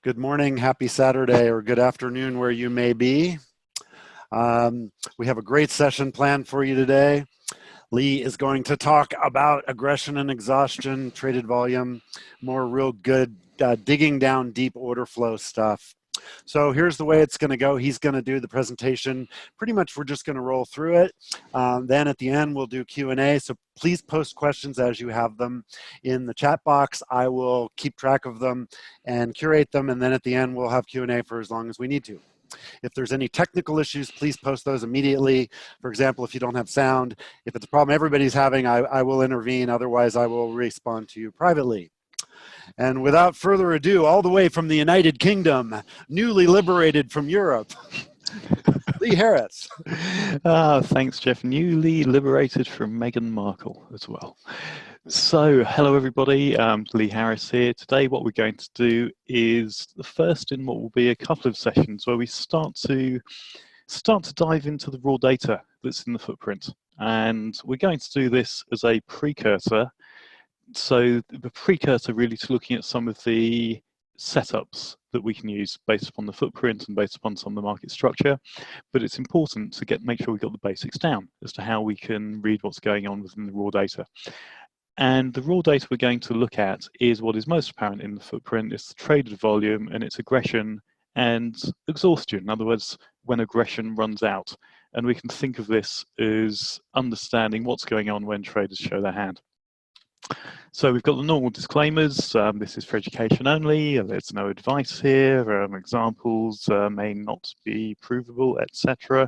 Good morning, happy Saturday, or good afternoon where you may be. We have a great session planned for you today. Lee is going to talk about aggression and exhaustion, traded volume, more real good digging down deep order flow stuff. So here's the way it's going to go. He's going to do the presentation. Pretty much we're just going to roll through it. Then at the end, we'll do Q&A. So please post questions as you have them in the chat box. I will keep track of them and curate them. And then at the end, we'll have Q&A for as long as we need to. If there's any technical issues, please post those immediately. For example, if you don't have sound, if it's a problem everybody's having, I will intervene. Otherwise, I will respond to you privately. And without further ado, all the way from the United Kingdom, newly liberated from Europe, Lee Harris. Thanks, Jeff. Newly liberated from Meghan Markle as well. So, hello everybody, Lee Harris here. Today what we're going to do is the first in what will be a couple of sessions where we start to dive into the raw data that's in the footprint. And we're going to do this as a precursor. So the precursor really to looking at some of the setups that we can use based upon the footprint and based upon some of the market structure. But it's important to make sure we got the basics down as to how we can read what's going on within the raw data. And the raw data we're going to look at is what is most apparent in the footprint. It's the traded volume and its aggression and exhaustion. In other words, when aggression runs out. And we can think of this as understanding what's going on when traders show their hand. So we've got the normal disclaimers. This is for education only. There's no advice here. Examples may not be provable, etc.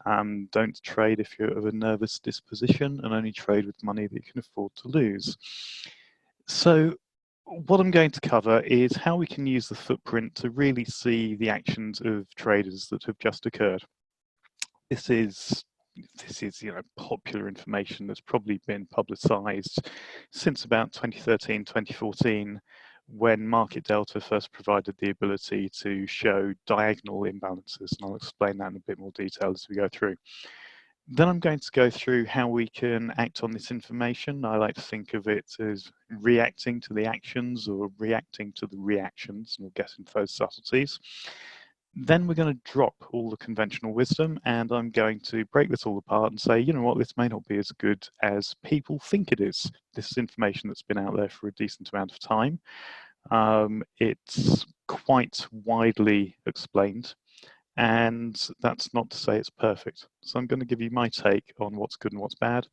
Don't trade if you're of a nervous disposition, and only trade with money that you can afford to lose. So what I'm going to cover is how we can use the footprint to really see the actions of traders that have just occurred. This is popular information that's probably been publicized since about 2013, 2014, when Market Delta first provided the ability to show diagonal imbalances, and I'll explain that in a bit more detail as we go through. Then I'm going to go through how we can act on this information. I like to think of it as reacting to the actions or reacting to the reactions, and we'll get into those subtleties. Then we're going to drop all the conventional wisdom, and I'm going to break this all apart and say, you know what, this may not be as good as people think it is. This is information that's been out there for a decent amount of time. It's quite widely explained, and that's not to say it's perfect. So I'm going to give you my take on what's good and what's bad.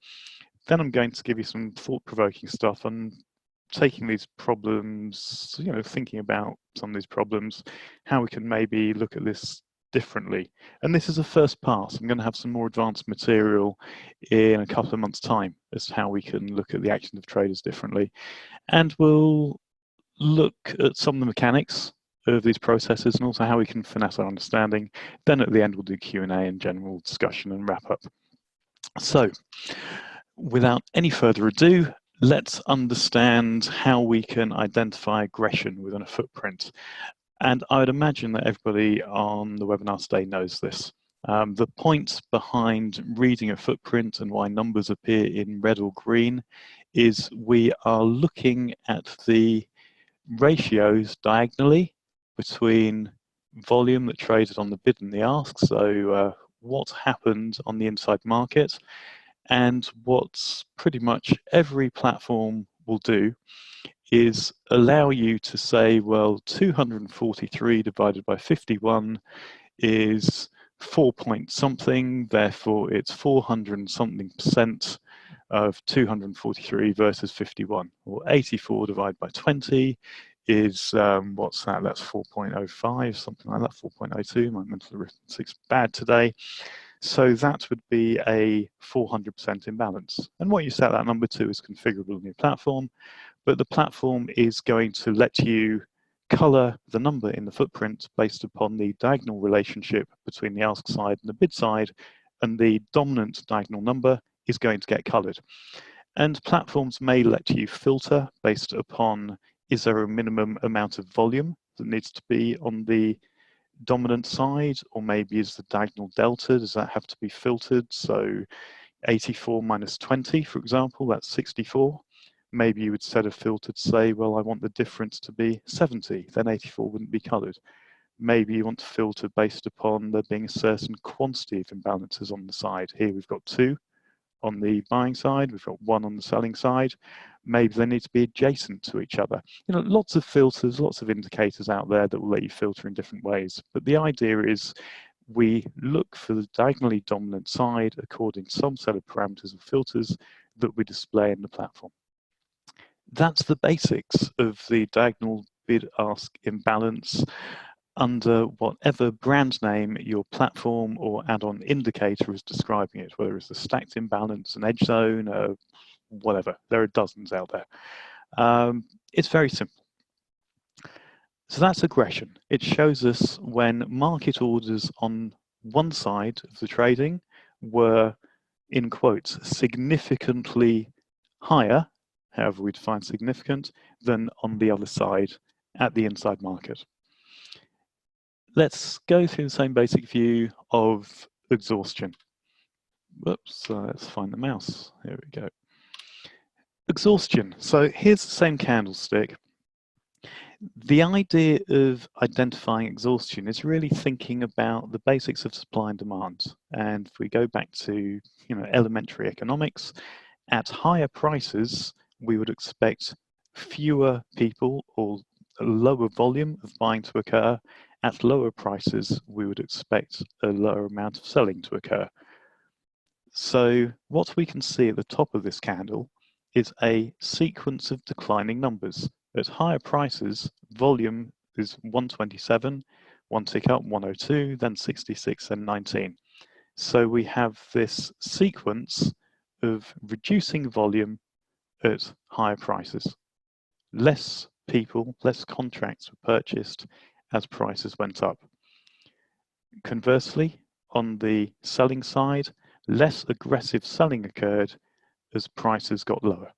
Then I'm going to give you some thought-provoking stuff on taking these problems, thinking about some of these problems, how we can maybe look at this differently. And this is a first pass. I'm going to have some more advanced material in a couple of months' time as to how we can look at the actions of traders differently. And we'll look at some of the mechanics of these processes and also how we can finesse our understanding. Then at the end, we'll do Q&A and general discussion and wrap up. So without any further ado, let's understand how we can identify aggression within a footprint. And I would imagine that everybody on the webinar today knows this. The point behind reading a footprint and why numbers appear in red or green is we are looking at the ratios diagonally between volume that traded on the bid and the ask, so what happened on the inside market, and what pretty much every platform will do is allow you to say, well, 243 divided by 51 is 4 point something, therefore it's 400 and something percent of 243 versus 51. Or 84 divided by 20 is, what's that? That's 4.05, something like that, 4.02. My mental arithmetic's bad today. So that would be a 400% imbalance. And what you set that number to is configurable in your platform, but the platform is going to let you color the number in the footprint based upon the diagonal relationship between the ask side and the bid side, and the dominant diagonal number is going to get colored. And platforms may let you filter based upon, is there a minimum amount of volume that needs to be on the dominant side, or maybe is the diagonal delta, does that have to be filtered? So 84 minus 20, for example, that's 64. Maybe you would set a filter to say, well, I want the difference to be 70, then 84 wouldn't be coloured. Maybe you want to filter based upon there being a certain quantity of imbalances on the side. Here we've got 2 on the buying side, we've got 1 on the selling side. Maybe they need to be adjacent to each other. Lots of filters, lots of indicators out there that will let you filter in different ways. But the idea is we look for the diagonally dominant side according to some set of parameters or filters that we display in the platform. That's the basics of the diagonal bid-ask imbalance under whatever brand name your platform or add-on indicator is describing it, whether it's a stacked imbalance, an edge zone, whatever. There are dozens out there. It's very simple. So that's aggression. It shows us when market orders on one side of the trading were, in quotes, significantly higher, however we define significant, than on the other side at the inside market. Let's go through the same basic view of exhaustion. Whoops, let's find the mouse. Here we go. Exhaustion. So here's the same candlestick. The idea of identifying exhaustion is really thinking about the basics of supply and demand. And if we go back to elementary economics, at higher prices, we would expect fewer people or a lower volume of buying to occur. At lower prices, we would expect a lower amount of selling to occur. So what we can see at the top of this candle is a sequence of declining numbers. At higher prices, volume is 127, one tick up, 102, then 66, and 19. So we have this sequence of reducing volume at higher prices. Less people, less contracts were purchased as prices went up. Conversely, on the selling side, less aggressive selling occurred as prices got lower.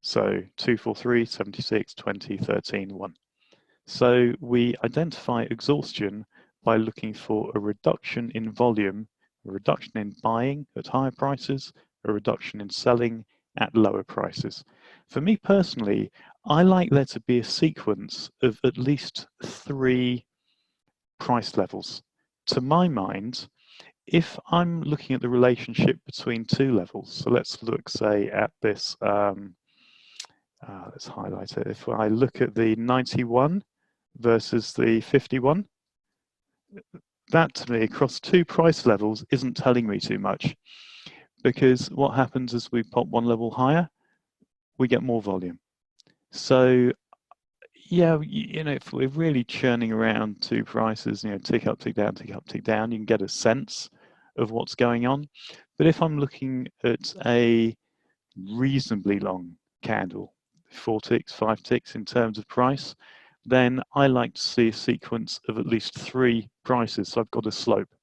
So 243, 76, 20, 13, 1. So we identify exhaustion by looking for a reduction in volume, a reduction in buying at higher prices, a reduction in selling at lower prices. For me personally, I like there to be a sequence of at least 3 price levels. To my mind, if I'm looking at the relationship between 2 levels, so let's look, say, at this, let's highlight it. If I look at the 91 versus the 51, that to me across 2 price levels isn't telling me too much, because what happens is we pop 1 level higher, we get more volume. So yeah, if we're really churning around 2 prices, tick up, tick down, tick up, tick down, you can get a sense of what's going on. But if I'm looking at a reasonably long candle, 4 ticks, 5 ticks in terms of price, then I like to see a sequence of at least 3 prices. So I've got a slope.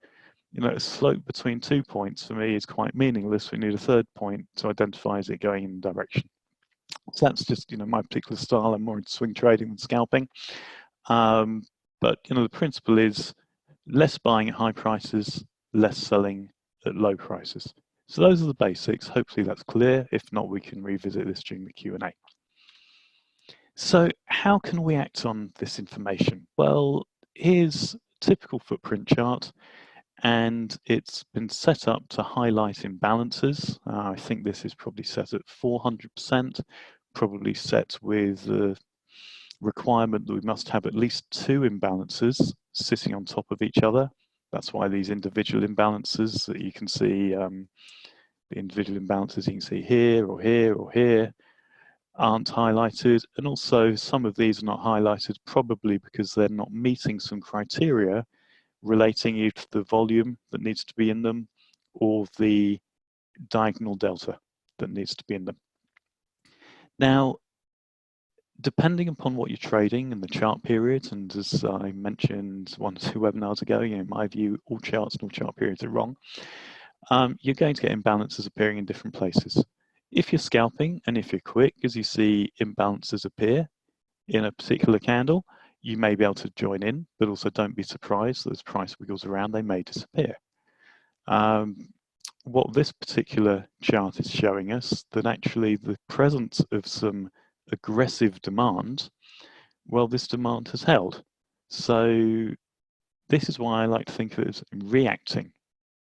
A slope between 2 points for me is quite meaningless. We need a 3rd point to identify is it going in a direction. So that's just my particular style. I'm more into swing trading than scalping. But the principle is less buying at high prices, less selling at low prices. So those are the basics. Hopefully that's clear. If not, we can revisit this during the Q&A. So how can we act on this information? Well, here's a typical footprint chart, and it's been set up to highlight imbalances. I think this is probably set at 400%, probably set with the requirement that we must have at least 2 imbalances sitting on top of each other. That's why these individual imbalances that you can see, the individual imbalances you can see here or here or here, aren't highlighted. And also some of these are not highlighted probably because they're not meeting some criteria relating either to the volume that needs to be in them or the diagonal delta that needs to be in them. Now, depending upon what you're trading and the chart periods, and as I mentioned 1 or 2 webinars ago, in my view, all charts and all chart periods are wrong. You're going to get imbalances appearing in different places. If you're scalping and if you're quick, as you see imbalances appear in a particular candle, you may be able to join in, but also don't be surprised that as price wiggles around, they may disappear. what this particular chart is showing us, that actually the presence of some aggressive demand, well, this demand has held. So this is why I like to think of it as reacting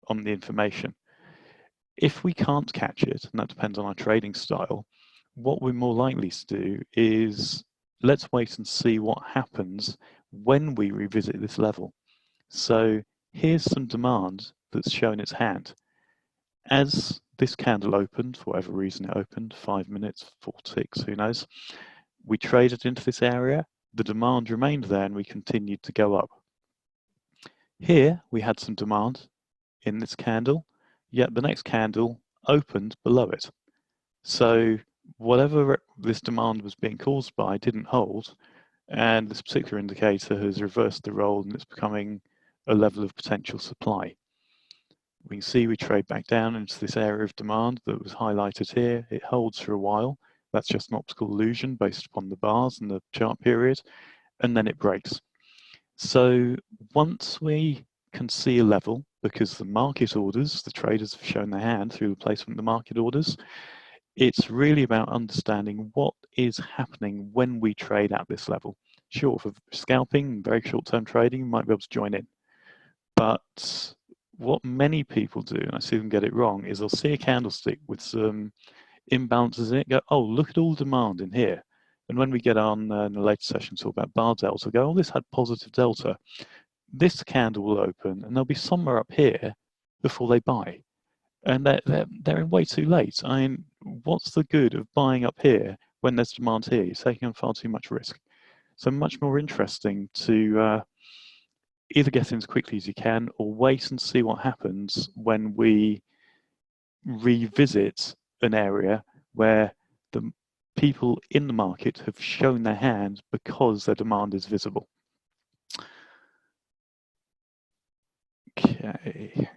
on the information. If we can't catch it, and that depends on our trading style, what we're more likely to do is let's wait and see what happens when we revisit this level. So here's some demand that's shown its hand. As this candle opened, for whatever reason it opened, 5 minutes, 4 ticks, who knows, we traded into this area, the demand remained there and we continued to go up. Here we had some demand in this candle, yet the next candle opened below it. So whatever this demand was being caused by didn't hold, and this particular indicator has reversed the role and it's becoming a level of potential supply. We can see we trade back down into this area of demand that was highlighted here. It holds for a while. That's just an optical illusion based upon the bars and the chart period, and then it breaks. So once we can see a level, because the market orders, the traders have shown their hand through the placement of the market orders, it's really about understanding what is happening when we trade at this level. Sure, for scalping, very short-term trading, you might be able to join in. But what many people do, and I see them get it wrong, is they'll see a candlestick with some imbalances in it, go, oh, look at all demand in here. And when we get on in a later session talk about bar delta, go, oh, this had positive delta. This candle will open and they'll be somewhere up here before they buy. And they're in way too late. I mean, what's the good of buying up here when there's demand here? You're taking on far too much risk. So much more interesting to either get in as quickly as you can or wait and see what happens when we revisit an area where the people in the market have shown their hand because their demand is visible. Okay.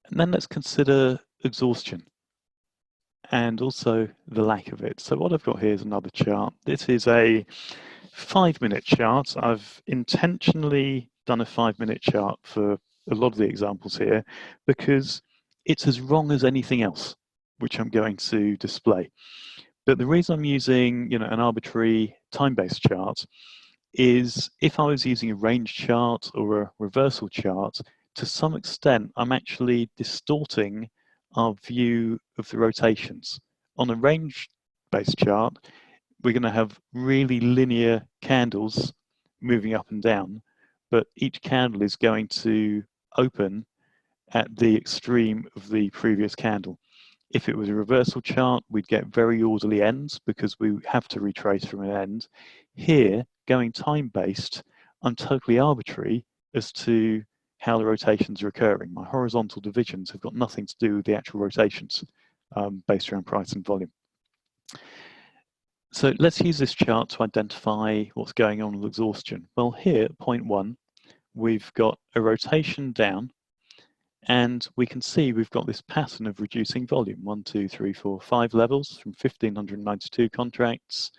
And then let's consider exhaustion and also the lack of it. So what I've got here is another chart. This is a 5-minute chart. I've intentionally done a 5-minute chart for a lot of the examples here because it's as wrong as anything else, which I'm going to display. But the reason I'm using, an arbitrary time-based chart is if I was using a range chart or a reversal chart, to some extent, I'm actually distorting our view of the rotations. On a range-based chart, we're going to have really linear candles moving up and down, but each candle is going to open at the extreme of the previous candle. If it was a reversal chart, we'd get very orderly ends because we have to retrace from an end. Here, going time-based, I'm totally arbitrary as to how the rotations are occurring. My horizontal divisions have got nothing to do with the actual rotations based around price and volume. So let's use this chart to identify what's going on with exhaustion. Well, here at point 1, we've got a rotation down, and we can see we've got this pattern of reducing volume. 1, 2, 3, 4, 5 levels from 1,592 contracts.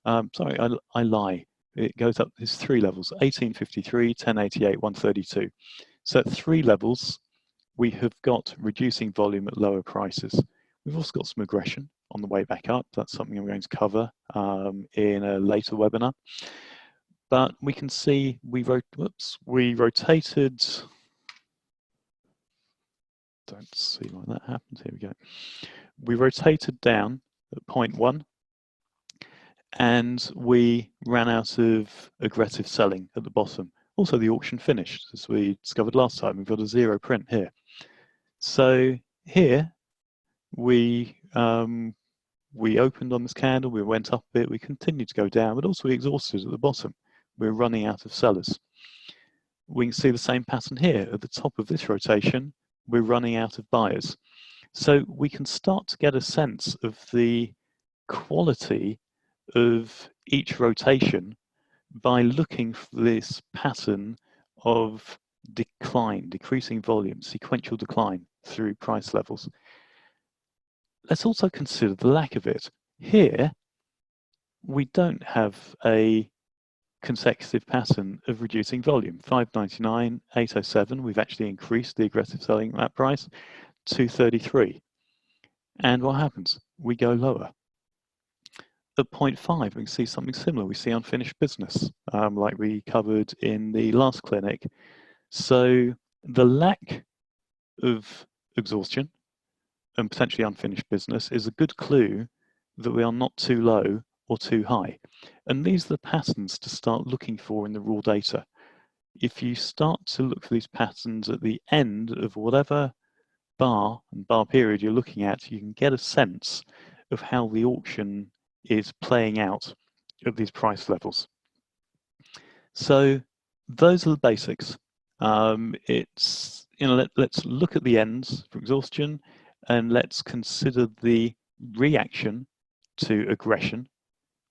Sorry, I lie. It goes up, there's 3 levels, 1853, 1088, 132. So at 3 levels, we have got reducing volume at lower prices. We've also got some aggression on the way back up. That's something I'm going to cover in a later webinar. But we can see we rotated. Don't see why that happened. Here we go. We rotated down at point 1, and we ran out of aggressive selling at the bottom. Also, the auction finished, as we discovered last time. We've got a 0 print here. So here we opened on this candle, we went up a bit, we continued to go down, but also we exhausted at the bottom. We're running out of sellers. We can see the same pattern here. At the top of this rotation, we're running out of buyers. So we can start to get a sense of the quality of each rotation by looking for this pattern of decline, decreasing volume, sequential decline through price levels. Let's also consider the lack of it. Here, we don't have a consecutive pattern of reducing volume. 599, 807, we've actually increased the aggressive selling at that price, 233. And what happens? We go lower. At 0.5, we can see something similar. We see unfinished business, like we covered in the last clinic. So the lack of exhaustion and potentially unfinished business is a good clue that we are not too low or too high. And these are the patterns to start looking for in the raw data. If you start to look for these patterns at the end of whatever bar and bar period you're looking at, you can get a sense of how the auction is playing out at these price levels. So those are the basics. It's, let's look at the ends for exhaustion, and let's consider the reaction to aggression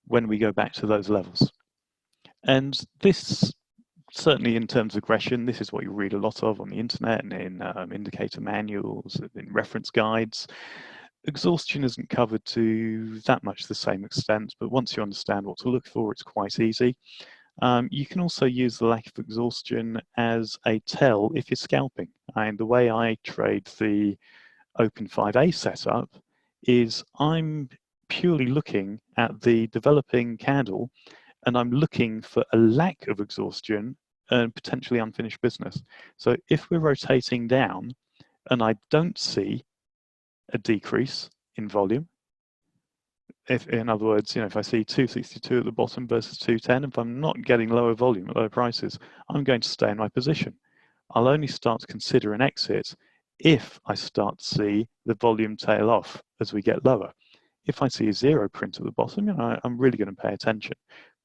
when we go back to those levels. And this, certainly in terms of aggression, this is what you read a lot of on the internet and in indicator manuals, in reference guides. Exhaustion isn't covered to that much the same extent, but once you understand what to look for, it's quite easy. You can also use the lack of exhaustion as a tell if you're scalping. And the way I trade the Open 5A setup is I'm purely looking at the developing candle, and I'm looking for a lack of exhaustion and potentially unfinished business. So if we're rotating down and I don't see a decrease in volume, if, in other words, if I see 262 at the bottom versus 210, if I'm not getting lower volume at lower prices, I'm going to stay in my position. I'll only start to consider an exit if I start to see the volume tail off as we get lower. If I see a zero print at the bottom, I'm really going to pay attention.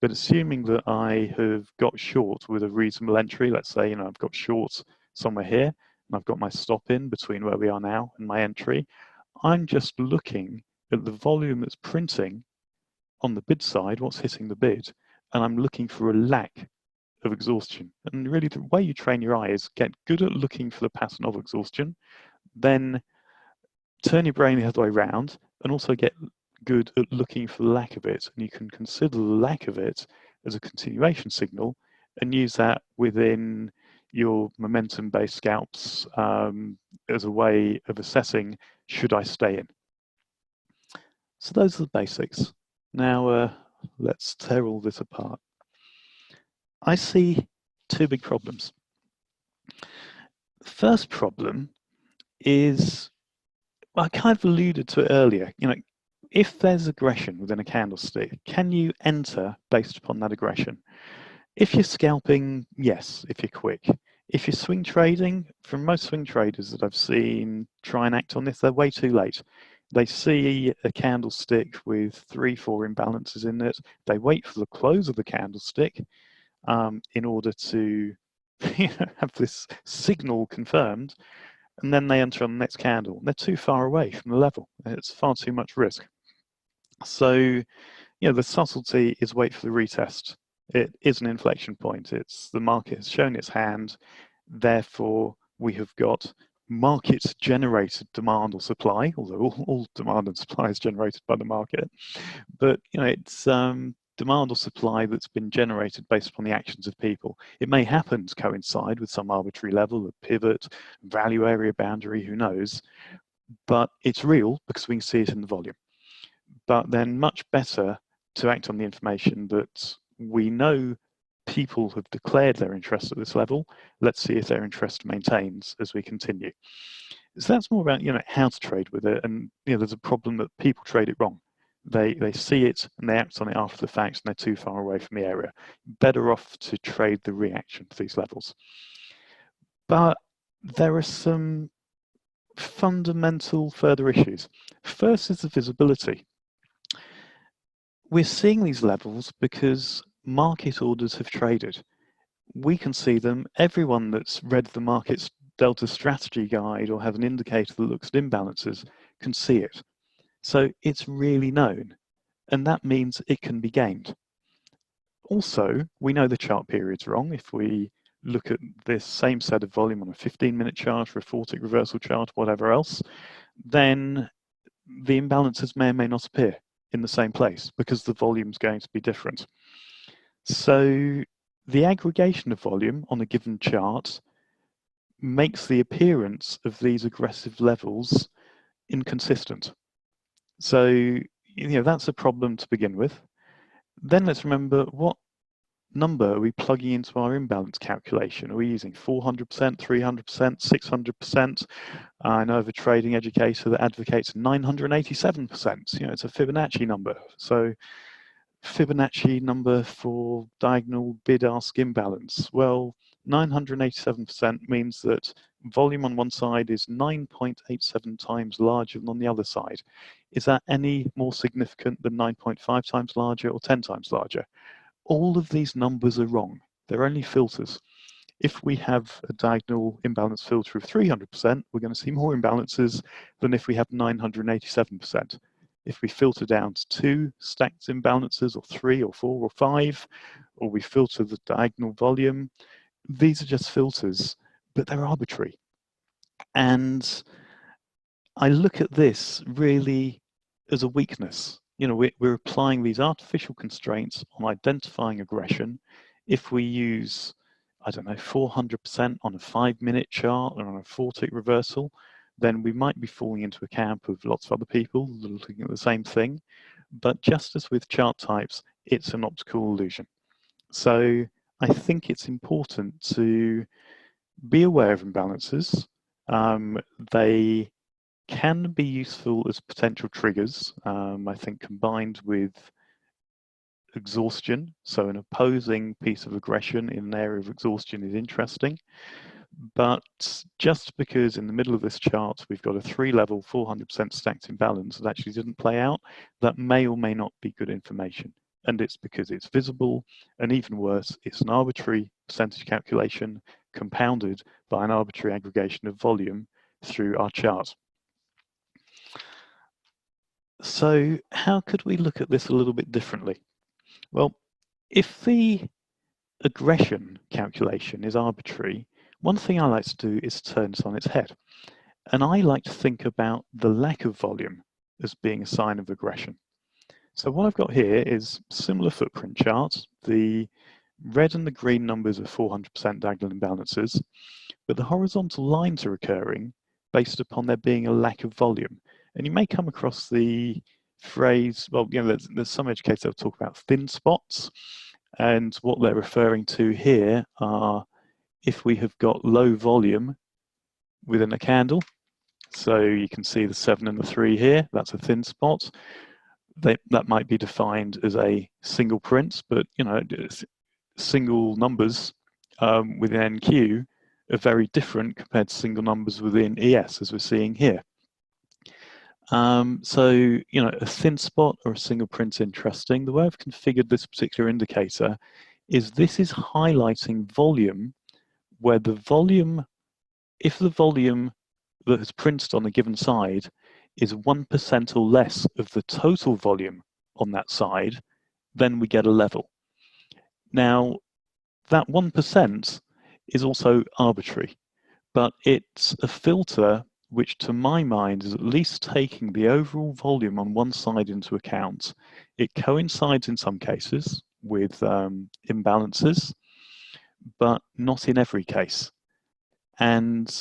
But assuming that I have got short with a reasonable entry, let's say, I've got short somewhere here, and I've got my stop in between where we are now and my entry, I'm just looking at the volume that's printing on the bid side, what's hitting the bid, and I'm looking for a lack of exhaustion. And really the way you train your eye is get good at looking for the pattern of exhaustion, then turn your brain the other way around and also get good at looking for the lack of it. And you can consider the lack of it as a continuation signal and use that within your momentum-based scalps as a way of assessing, should I stay in? So those are the basics. Now let's tear all this apart. I see two big problems. The first problem is, I kind of alluded to it earlier, if there's aggression within a candlestick, can you enter based upon that aggression? If you're scalping, yes, if you're quick. If you're swing trading, from most swing traders that I've seen try and act on this, they're way too late. They see a candlestick with 3-4 imbalances in it. They wait for the close of the candlestick in order to have this signal confirmed, and then they enter on the next candle. They're too far away from the level. It's far too much risk. So, the subtlety is wait for the retest. It is an inflection point. It's the market has shown its hand. Therefore, we have got market-generated demand or supply, although all demand and supply is generated by the market. But, it's demand or supply that's been generated based upon the actions of people. It may happen to coincide with some arbitrary level, a pivot, value area boundary, who knows, but it's real because we can see it in the volume. But then much better to act on the information that we know people have declared their interest at this level. Let's see if their interest maintains as we continue. So that's more about, how to trade with it. And, there's a problem that people trade it wrong. They see it and they act on it after the fact, and they're too far away from the area. Better off to trade the reaction to these levels. But there are some fundamental further issues. First is the visibility. We're seeing these levels because market orders have traded. We can see them. Everyone that's read the market's Delta strategy guide or has an indicator that looks at imbalances can see it. So it's really known, and that means it can be gamed. Also, we know the chart period's wrong. If we look at this same set of volume on a 15-minute chart or a 4-tick reversal chart, whatever else, then the imbalances may or may not appear in the same place because the volume's going to be different. So the aggregation of volume on a given chart makes the appearance of these aggressive levels inconsistent. So, that's a problem to begin with. Then let's remember, what number are we plugging into our imbalance calculation? Are we using 400%, 300%, 600%? I know of a trading educator that advocates 987%. It's a Fibonacci number. So Fibonacci number for diagonal bid-ask imbalance. Well, 987% means that volume on one side is 9.87 times larger than on the other side. Is that any more significant than 9.5 times larger or 10 times larger? All of these numbers are wrong. They're only filters. If we have a diagonal imbalance filter of 300%, we're going to see more imbalances than if we have 987%. If we filter down to 2 stacked imbalances, or 3 or 4 or 5, or we filter the diagonal volume, these are just filters, but they're arbitrary. And I look at this really as a weakness. We're applying these artificial constraints on identifying aggression. If we use, I don't know, 400% on a 5-minute chart or on a 4-tick reversal, then we might be falling into a camp of lots of other people looking at the same thing. But just as with chart types, it's an optical illusion. So I think it's important to be aware of imbalances. They can be useful as potential triggers, I think, combined with exhaustion. So an opposing piece of aggression in an area of exhaustion is interesting. But just because in the middle of this chart we've got a 3-level 400% stacked imbalance that actually didn't play out, that may or may not be good information. And it's because it's visible, and even worse, it's an arbitrary percentage calculation compounded by an arbitrary aggregation of volume through our chart. So how could we look at this a little bit differently? Well, if the aggression calculation is arbitrary, one thing I like to do is turn it on its head. And I like to think about the lack of volume as being a sign of aggression. So what I've got here is similar footprint charts. The red and the green numbers are 400% diagonal imbalances, but the horizontal lines are occurring based upon there being a lack of volume. And you may come across the phrase, well, there's some educators that talk about thin spots, and what they're referring to here are if we have got low volume within a candle. So you can see the 7 and the 3 here, that's a thin spot. That might be defined as a single print, but single numbers within NQ are very different compared to single numbers within ES, as we're seeing here. So, a thin spot or a single print interesting. The way I've configured this particular indicator is this is highlighting volume where the volume, if the volume that has printed on a given side is 1% or less of the total volume on that side, then we get a level. Now, that 1% is also arbitrary, but it's a filter which to my mind is at least taking the overall volume on one side into account. It coincides in some cases with imbalances, but not in every case. And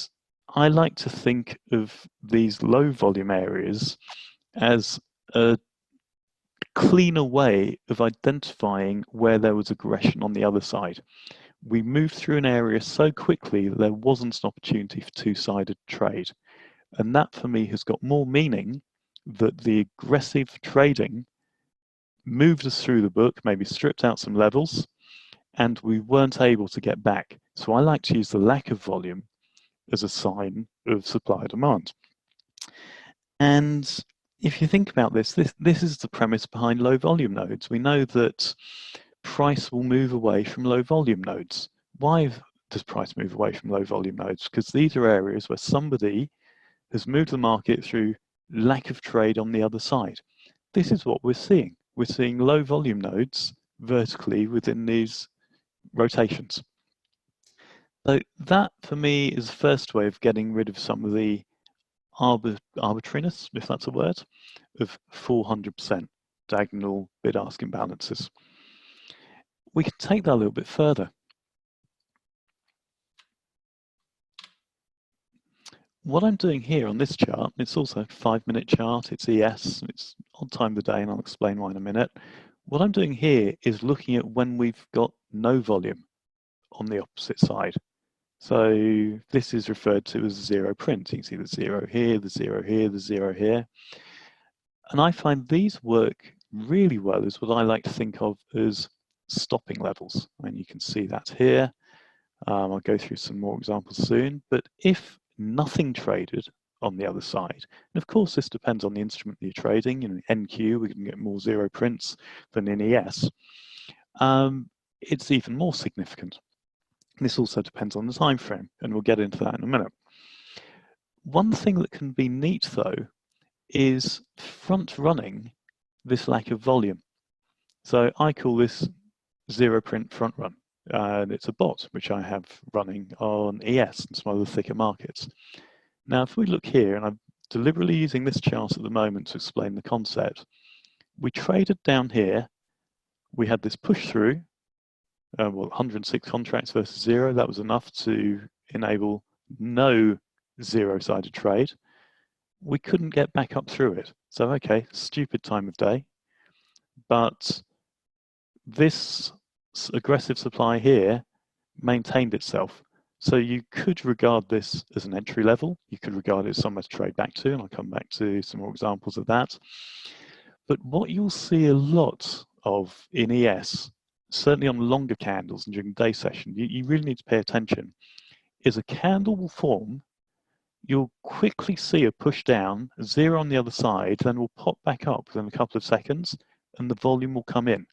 I like to think of these low volume areas as a cleaner way of identifying where there was aggression on the other side. We moved through an area so quickly that there wasn't an opportunity for two-sided trade. And that for me has got more meaning that the aggressive trading moved us through the book, maybe stripped out some levels, and we weren't able to get back. So I like to use the lack of volume as a sign of supply demand. And if you think about this is the premise behind low volume nodes. We know that price will move away from low volume nodes. Why does price move away from low volume nodes? Because these are areas where somebody has moved the market through lack of trade on the other side. This is what we're seeing. We're seeing low volume nodes vertically within these rotations. So that for me is the first way of getting rid of some of the arbitrariness, if that's a word, of 400% diagonal bid-ask imbalances. We can take that a little bit further. What I'm doing here on this chart, it's also a 5-minute chart, it's ES, it's on time of the day, and I'll explain why in a minute. What I'm doing here is looking at when we've got no volume on the opposite side. So this is referred to as zero print. You can see the zero here, the zero here, the zero here. And I find these work really well as what I like to think of as stopping levels. And you can see that here. I'll go through some more examples soon. But if nothing traded on the other side, and of course this depends on the instrument that you're trading. In NQ, we can get more zero prints than in ES. It's even more significant. This also depends on the time frame, and we'll get into that in a minute. One thing that can be neat, though, is front-running this lack of volume. So I call this zero print front run, and it's a bot which I have running on ES and some other thicker markets. Now, if we look here, and I'm deliberately using this chart at the moment to explain the concept, we traded down here, we had this push through, well, 106 contracts versus zero. That was enough to enable no zero-sided trade. We couldn't get back up through it. So, okay, stupid time of day. But this aggressive supply here maintained itself. So you could regard this as an entry level. You could regard it as somewhere to trade back to, and I'll come back to some more examples of that. But what you'll see a lot of in ES, certainly on longer candles and during the day session, you really need to pay attention, is a candle will form, you'll quickly see a push down, a zero on the other side, then will pop back up within a couple of seconds, and the volume will come in.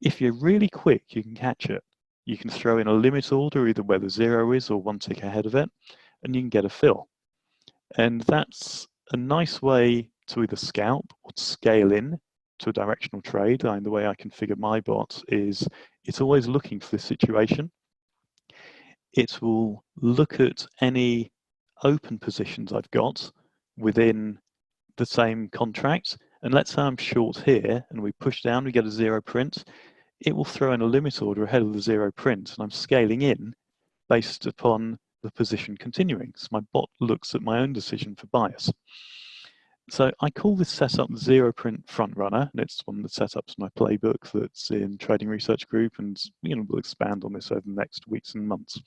If you're really quick, you can catch it. You can throw in a limit order, either where the zero is or one tick ahead of it, and you can get a fill. And that's a nice way to either scalp or to scale in to a directional trade. And the way I configure my bot is it's always looking for this situation. It will look at any open positions I've got within the same contract. And let's say I'm short here and we push down, we get a zero print. It will throw in a limit order ahead of the zero print, and I'm scaling in based upon the position continuing. So my bot looks at my own decision for bias. So I call this setup zero print front runner, and it's one of the setups in my playbook that's in Trading Research Group, and we'll expand on this over the next weeks and months.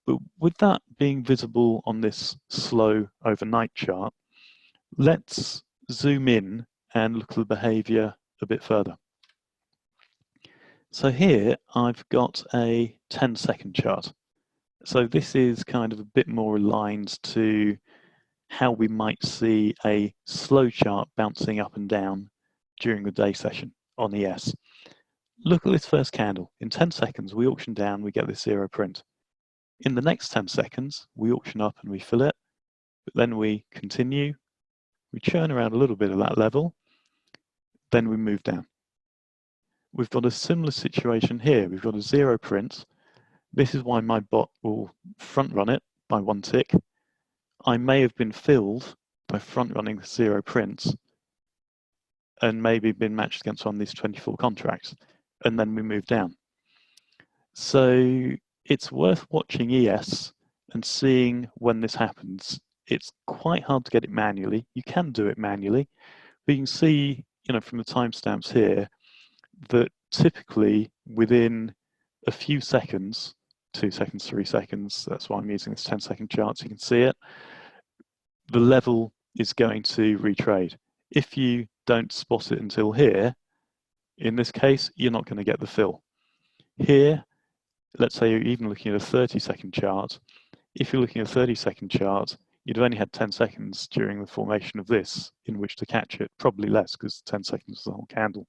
But with that being visible on this slow overnight chart, let's zoom in and look at the behavior a bit further. So here I've got a 10-second chart. So this is kind of a bit more aligned to how we might see a slow chart bouncing up and down during the day session on ES. Look at this first candle. In 10 seconds, we auction down, we get this zero print. In the next 10 seconds, we auction up and we fill it, but then we continue, we churn around a little bit at that level, then we move down. We've got a similar situation here. We've got a zero print. This is why my bot will front run it by one tick. I may have been filled by front running the zero prints and maybe been matched against one of these 24 contracts, and then we move down. So it's worth watching ES and seeing when this happens. It's quite hard to get it manually. You can do it manually, but you can see, from the timestamps here, that typically within a few seconds, 2 seconds, 3 seconds, that's why I'm using this 10-second chart so you can see it, the level is going to retrade. If you don't spot it until here, in this case, you're not going to get the fill. Here, let's say you're even looking at a 30-second chart. If you're looking at a 30-second chart, you'd have only had 10 seconds during the formation of this in which to catch it, probably less because 10 seconds is the whole candle.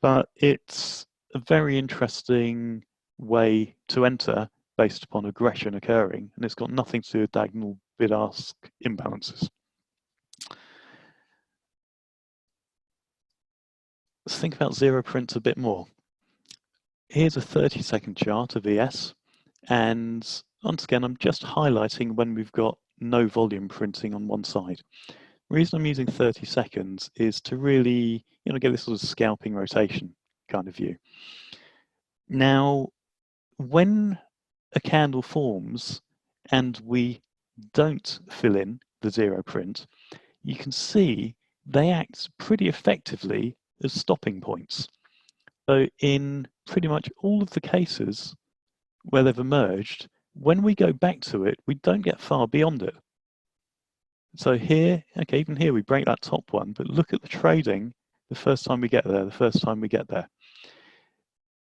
But it's a very interesting way to enter based upon aggression occurring, and it's got nothing to do with diagonal bid-ask imbalances. Let's think about zero prints a bit more. Here's a 30-second chart of ES, and once again, I'm just highlighting when we've got no volume printing on one side. The reason I'm using 30 seconds is to really, get this sort of scalping rotation kind of view. Now, when a candle forms and we don't fill in the zero print, you can see they act pretty effectively as stopping points. So in pretty much all of the cases where they've emerged, when we go back to it, we don't get far beyond it. So here, okay, even here we break that top one, but look at the trading the first time we get there, the first time we get there.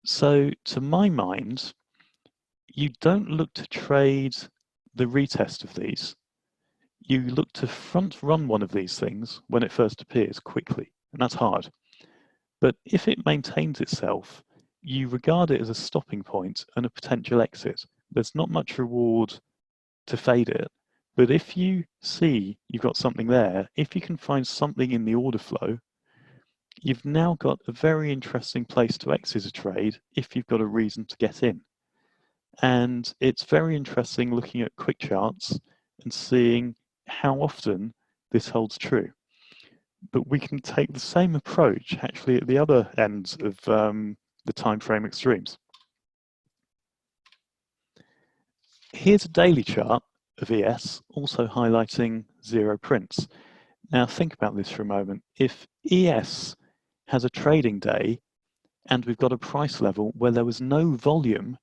So to my mind, you don't look to trade the retest of these. You look to front run one of these things when it first appears quickly, and that's hard. But if it maintains itself, you regard it as a stopping point and a potential exit. There's not much reward to fade it, but if you see you've got something there, if you can find something in the order flow, you've now got a very interesting place to exit a trade if you've got a reason to get in. And it's very interesting looking at quick charts and seeing how often this holds true. But we can take the same approach actually at the other end of the time frame extremes. Here's a daily chart of ES, also highlighting zero prints. Now think about this for a moment. If ES has a trading day and we've got a price level where there was no volume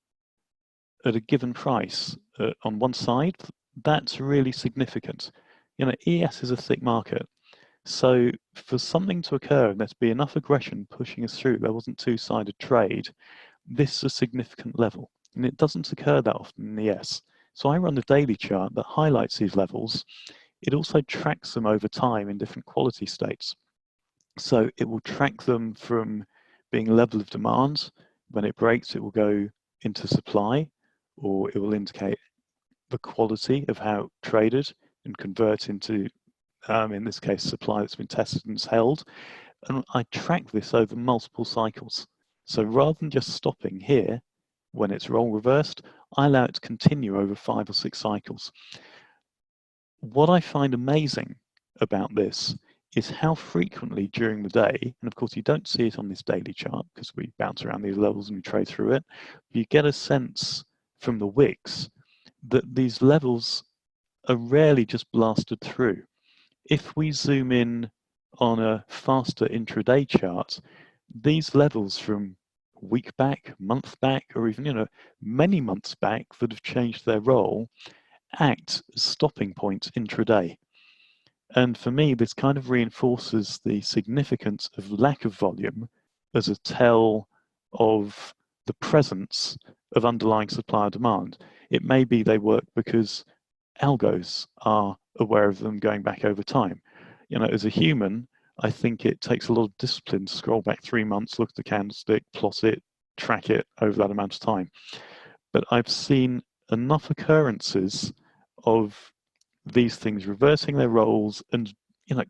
at a given price on one side, that's really significant. You know, ES is a thick market. So for something to occur and there to be enough aggression pushing us through, there wasn't two-sided trade, this is a significant level. And it doesn't occur that often in ES. So I run a daily chart that highlights these levels. It also tracks them over time in different quality states. So it will track them from being a level of demand. When it breaks, it will go into supply, or it will indicate the quality of how it traded and convert into, in this case, supply that's been tested and is held. And I track this over multiple cycles. So rather than just stopping here, when it's role reversed, I allow it to continue over 5 or 6 cycles. What I find amazing about this is how frequently during the day, and of course you don't see it on this daily chart because we bounce around these levels and we trade through it, you get a sense from the wicks that these levels are rarely just blasted through. If we zoom in on a faster intraday chart, these levels from week back, month back, or even many months back that have changed their role act as stopping points intraday. And for me, this kind of reinforces the significance of lack of volume as a tell of the presence of underlying supply and demand. It may be they work because algos are aware of them going back over time. As a human, I think it takes a lot of discipline to scroll back 3 months, look at the candlestick, plot it, track it over that amount of time. But I've seen enough occurrences of these things reversing their roles and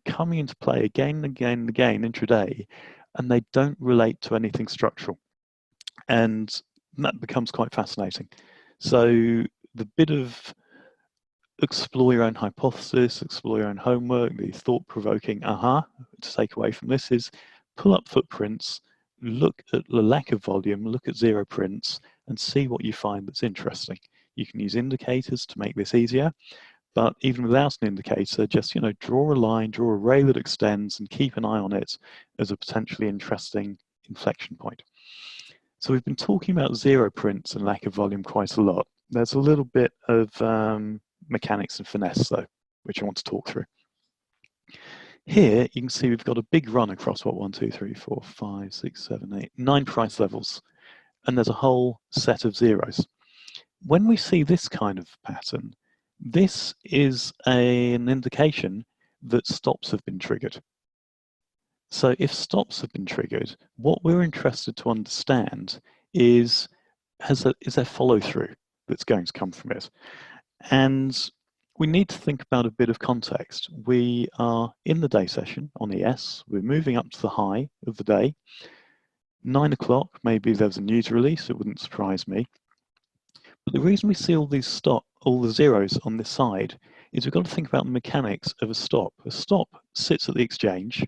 coming into play again and again and again intraday, and they don't relate to anything structural. And that becomes quite fascinating. So the bit of explore your own hypothesis, explore your own homework, the thought-provoking to take away from this is pull up footprints, look at the lack of volume, look at zero prints, and see what you find that's interesting. You can use indicators to make this easier, but even without an indicator, just draw a line, draw a ray that extends, and keep an eye on it as a potentially interesting inflection point. So we've been talking about zero prints and lack of volume quite a lot. There's a little bit of mechanics and finesse though, which I want to talk through. Here you can see we've got a big run across 1, 2, 3, 4, 5, 6, 7, 8, 9 price levels, and there's a whole set of zeros. When we see this kind of pattern, this is an indication that stops have been triggered. So if stops have been triggered, what we're interested to understand is there follow through that's going to come from it? And we need to think about a bit of context. We are in the day session on ES, we're moving up to the high of the day. 9 o'clock, maybe there's a news release, it wouldn't surprise me. But the reason we see all the zeros on this side is we've got to think about the mechanics of a stop. A stop sits at the exchange,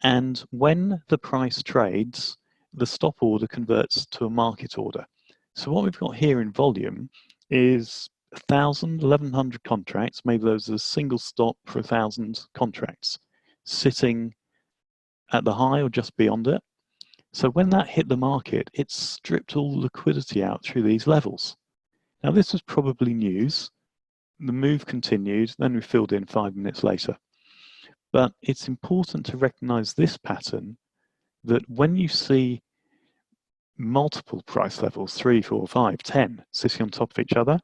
and when the price trades, the stop order converts to a market order. So what we've got here in volume is 1,000, 1,100 contracts. Maybe there's a single stop for 1,000 contracts sitting at the high or just beyond it. So when that hit the market, it stripped all the liquidity out through these levels. Now this was probably news. The move continued, then we filled in 5 minutes later. But it's important to recognize this pattern, that when you see multiple price levels, 3, 4, 5, 10, sitting on top of each other,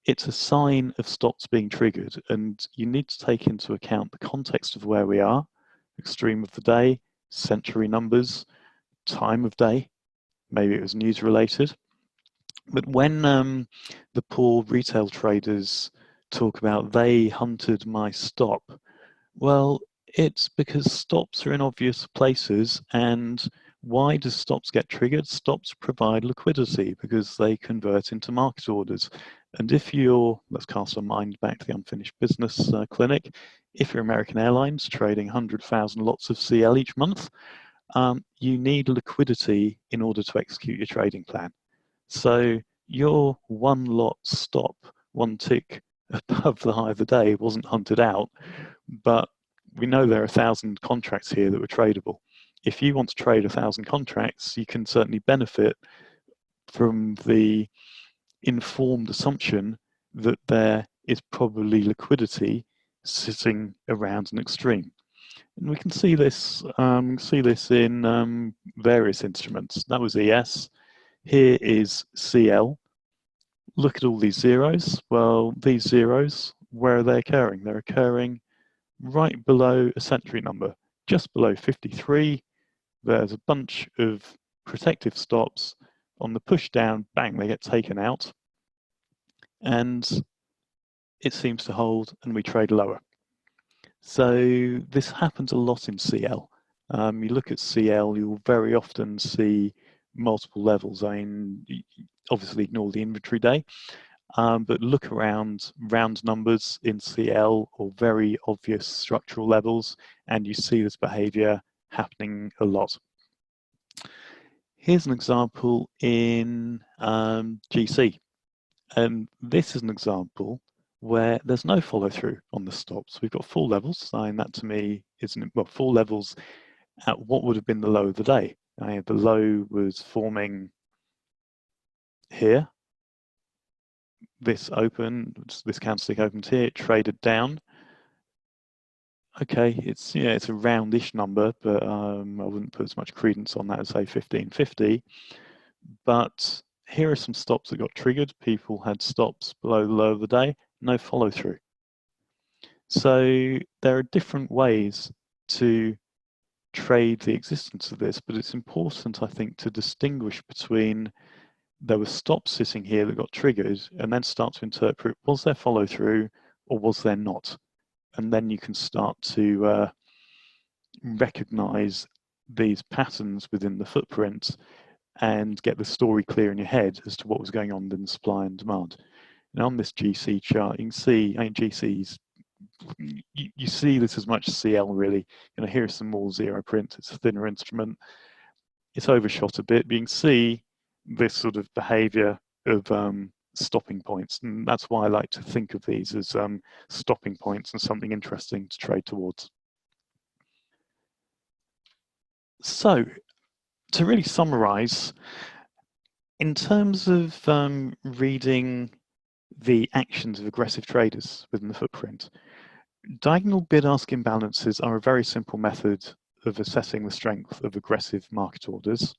it's a sign of stops being triggered, and you need to take into account the context of where we are, extreme of the day, century numbers, time of day, maybe it was news related. But when the poor retail traders talk about they hunted my stop, well, it's because stops are in obvious places. And why do stops get triggered? Stops provide liquidity because they convert into market orders. And if you're, let's cast our mind back to the unfinished business clinic, if you're American Airlines trading 100,000 lots of CL each month, you need liquidity in order to execute your trading plan. So your one lot stop, one tick above the high of the day wasn't hunted out, but we know there are 1,000 contracts here that were tradable. If you want to trade 1,000 contracts, you can certainly benefit from the informed assumption that there is probably liquidity sitting around an extreme. And we can see this in various instruments. That was ES. Here is CL. Look at all these zeros. Well, these zeros, where are they occurring? They're occurring right below a century number, just below 53. There's a bunch of protective stops. On the push down, bang, they get taken out. And it seems to hold, and we trade lower. So this happens a lot in CL. You look at CL, you'll very often see multiple levels. I mean, obviously ignore the inventory day, but look around round numbers in CL or very obvious structural levels, and you see this behavior happening a lot. Here's an example in GC, and this is an example where there's no follow through on the stops. We've got 4 levels, and that to me is, well, 4 levels at what would have been the low of the day. The low was forming here. This candlestick opened here, it traded down. Okay, it's a roundish number, but I wouldn't put as much credence on that as say 1550. But here are some stops that got triggered. People had stops below the low of the day, no follow through. So there are different ways to trade the existence of this, but it's important, I think, to distinguish between there were stops sitting here that got triggered, and then start to interpret, was there follow through or was there not? And then you can start to recognize these patterns within the footprint and get the story clear in your head as to what was going on in supply and demand. And on this GC chart, you can see, GC's, you see this as much as CL really. Here's some more zero print, it's a thinner instrument. It's overshot a bit, but you can see this sort of behavior of stopping points. And that's why I like to think of these as stopping points and something interesting to trade towards. So to really summarize, in terms of reading the actions of aggressive traders within the footprint, diagonal bid-ask imbalances are a very simple method of assessing the strength of aggressive market orders.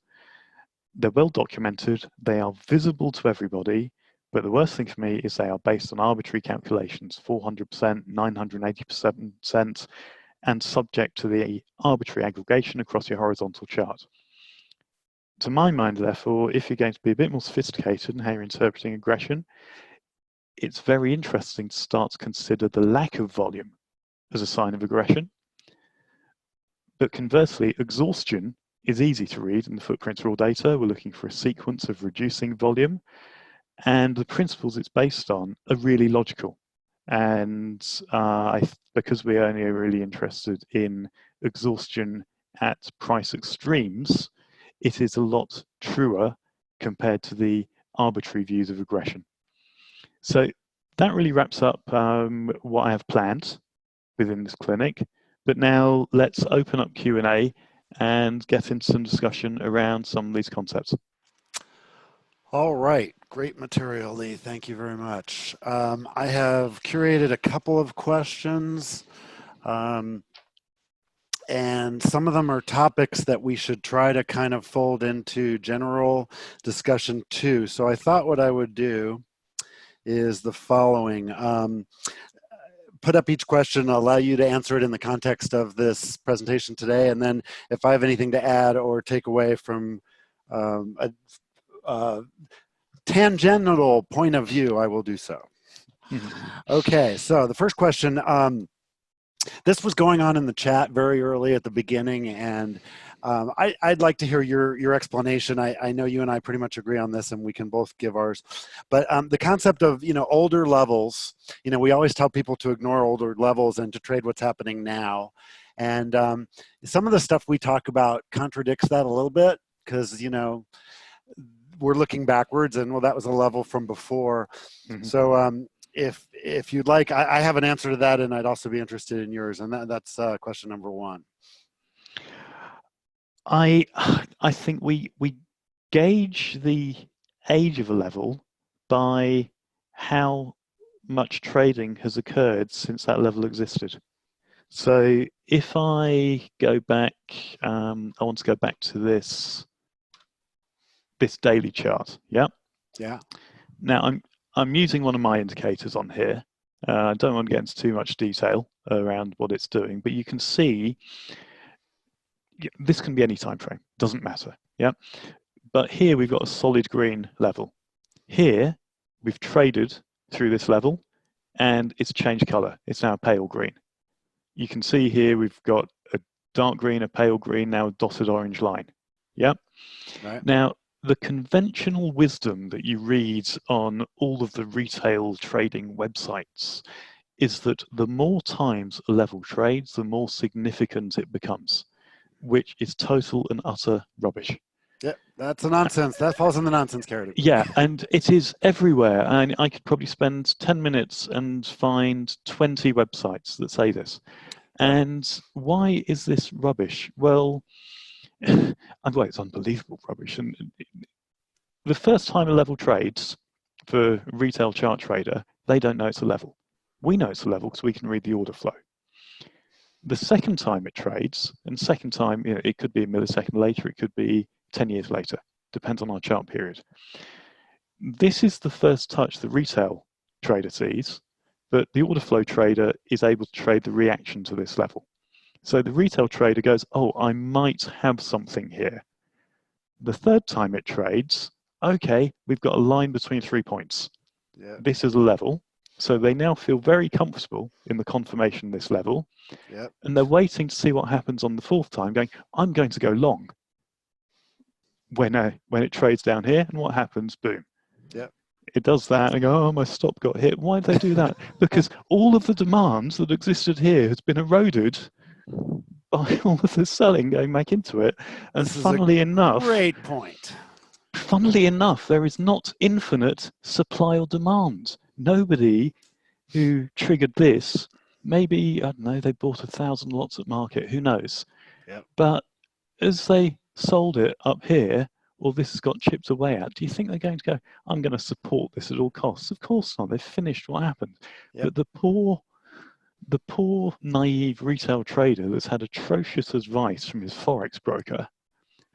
They're well documented, they are visible to everybody, but the worst thing for me is they are based on arbitrary calculations, 400%, 980%, and subject to the arbitrary aggregation across your horizontal chart. To my mind, therefore, if you're going to be a bit more sophisticated in how you're interpreting aggression, it's very interesting to start to consider the lack of volume as a sign of aggression. But conversely, exhaustion is easy to read in the footprint raw data. We're looking for a sequence of reducing volume, and the principles it's based on are really logical. And because we're only really interested in exhaustion at price extremes, it is a lot truer compared to the arbitrary views of aggression. So that really wraps up what I have planned within this clinic. But now let's open up Q&A and get into some discussion around some of these concepts. All right, great material, Lee. Thank you very much. I have curated a couple of questions, and some of them are topics that we should try to kind of fold into general discussion too. So I thought what I would do is the following. Put up each question, allow you to answer it in the context of this presentation today, and then if I have anything to add or take away from a tangential point of view, I will do so. Okay, so the first question, this was going on in the chat very early at the beginning, and I'd like to hear your explanation. I know you and I pretty much agree on this, and we can both give ours. But the concept of older levels, we always tell people to ignore older levels and to trade what's happening now. And some of the stuff we talk about contradicts that a little bit because we're looking backwards, and well, that was a level from before. Mm-hmm. So if you'd like, I have an answer to that, and I'd also be interested in yours. And that's question number one. I think we gauge the age of a level by how much trading has occurred since that level existed. So if I go back, I want to go back to this daily chart. Yeah. Yeah. Now I'm using one of my indicators on here. I don't want to get into too much detail around what it's doing, but you can see this can be any time frame, doesn't matter. Yeah. But here we've got a solid green level. Here we've traded through this level and it's changed color. It's now pale green. You can see here we've got a dark green, a pale green, now a dotted orange line. Yeah. Right. Now, the conventional wisdom that you read on all of the retail trading websites is that the more times a level trades, the more significant it becomes, which is total and utter rubbish. Yeah, that's a nonsense. That falls in the nonsense category. Yeah, and it is everywhere. And I could probably spend 10 minutes and find 20 websites that say this. And why is this rubbish? Well, it's unbelievable rubbish. And the first time a level trades for a retail chart trader, they don't know it's a level. We know it's a level because we can read the order flow. The second time it trades, and second time, it could be a millisecond later, it could be 10 years later, depends on our chart period. This is the first touch the retail trader sees, but the order flow trader is able to trade the reaction to this level. So the retail trader goes, oh, I might have something here. The third time it trades, okay, we've got a line between 3 points. Yeah. This is a level. So they now feel very comfortable in the confirmation of this level. Yep. And they're waiting to see what happens on the fourth time, going, I'm going to go long. When it trades down here, and what happens? Boom. Yep. It does that and go, oh, my stop got hit. Why did they do that? Because all of the demands that existed here has been eroded by all of the selling going back into it. And funnily enough, great point. Funnily enough, there is not infinite supply or demand. Nobody who triggered this, maybe, I don't know, they bought 1,000 lots at market, who knows? Yep. But as they sold it up here, or this has got chipped away at, do you think they're going to go, I'm going to support this at all costs? Of course not. They've finished what happened. Yep. But the poor, naive retail trader that's had atrocious advice from his Forex broker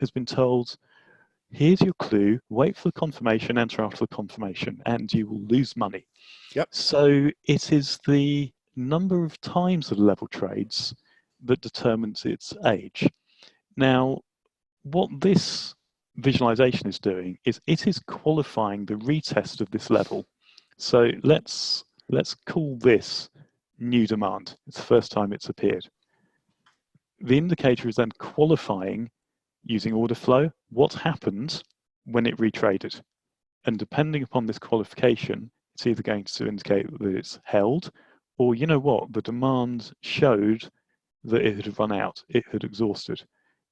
has been told, here's your clue, wait for the confirmation, enter after the confirmation, and you will lose money. Yep. So it is the number of times that a level trades that determines its age. Now, what this visualization is doing is it is qualifying the retest of this level. So let's call this new demand. It's the first time it's appeared. The indicator is then qualifying using order flow what happened when it retraded. And depending upon this qualification, it's either going to indicate that it's held, or you know what, the demand showed that it had run out, it had exhausted.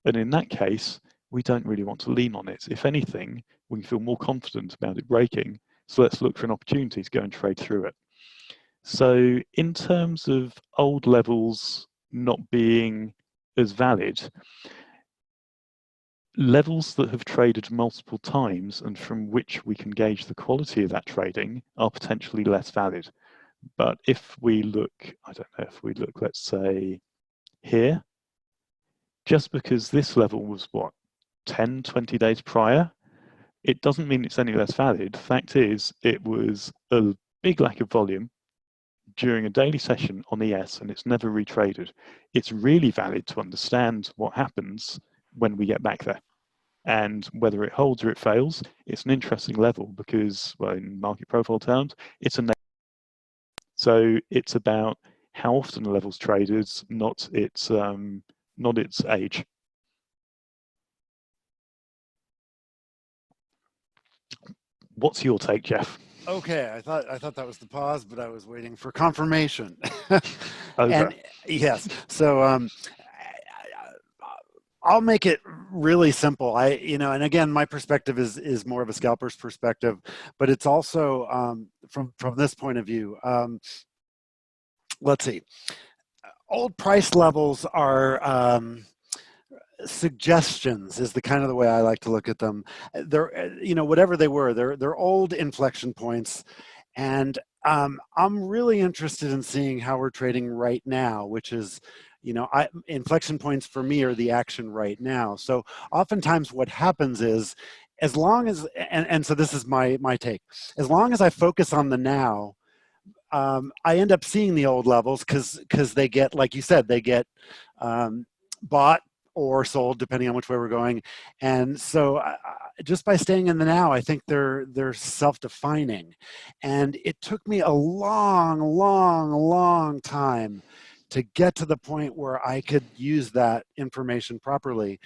And in that case, we don't really want to lean on it. If anything, we feel more confident about it breaking. So let's look for an opportunity to go and trade through it. So in terms of old levels not being as valid, levels that have traded multiple times and from which we can gauge the quality of that trading are potentially less valid. But if we look, I don't know, if we look, let's say here, just because this level was what, 10, 20 days prior, it doesn't mean it's any less valid. Fact is, it was a big lack of volume during a daily session on ES and it's never retraded. It's really valid to understand what happens when we get back there. And whether it holds or it fails, it's an interesting level because, well, in market profile terms, it's a so it's about how often the level's traded, not its age. What's your take, Jeff? Okay, I thought that was the pause, but I was waiting for confirmation. Over. And yes, so I'll make it really simple. And again, my perspective is more of a scalper's perspective, but it's also from this point of view. Let's see. Old price levels are suggestions, is the kind of the way I like to look at them. They're, whatever they were, they're old inflection points, and I'm really interested in seeing how we're trading right now, which is, inflection points for me are the action right now. So oftentimes what happens is, as long as, and so this is my take, as long as I focus on the now, I end up seeing the old levels because they get, like you said, they get bought or sold depending on which way we're going. And so just by staying in the now, I think they're self-defining. And it took me a long time to get to the point where I could use that information properly.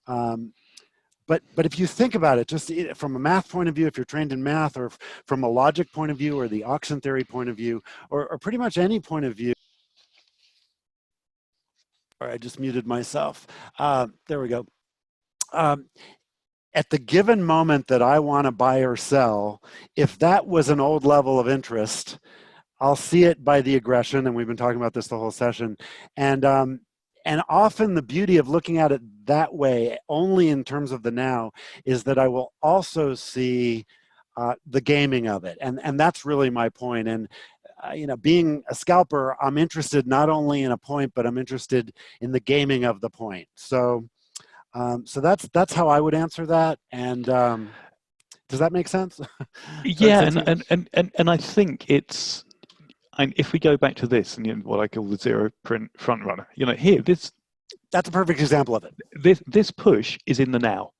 But if you think about it, just from a math point of view, if you're trained in math, or from a logic point of view, or the auction theory point of view, or pretty much any point of view. Or I just muted myself. There we go. At the given moment that I want to buy or sell, if that was an old level of interest, I'll see it by the aggression, and we've been talking about this the whole session. And often the beauty of looking at it that way, only in terms of the now, is that I will also see the gaming of it. And that's really my point. And being a scalper, I'm interested not only in a point, but I'm interested in the gaming of the point. So that's how I would answer that. And does that make sense? Yeah, and I think it's, and if we go back to this and what I call the zero print front runner, here, that's a perfect example of it. This push is in the now.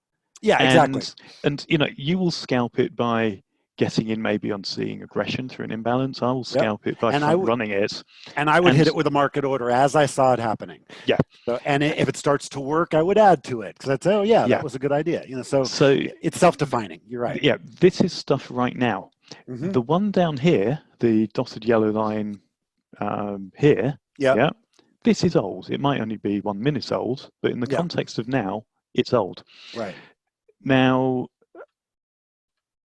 Yeah, exactly. And you will scalp it by getting in maybe on seeing aggression through an imbalance. I will scalp it by front running it. And I would hit it with a market order as I saw it happening. Yeah. So, and if it starts to work, I would add to it because I'd say, oh yeah, that was a good idea. So it's self-defining. You're right. Yeah, this is stuff right now. Mm-hmm. The one down here, the dotted yellow line here, this is old. It might only be 1 minute old, but in the context of now, it's old. Right. Now,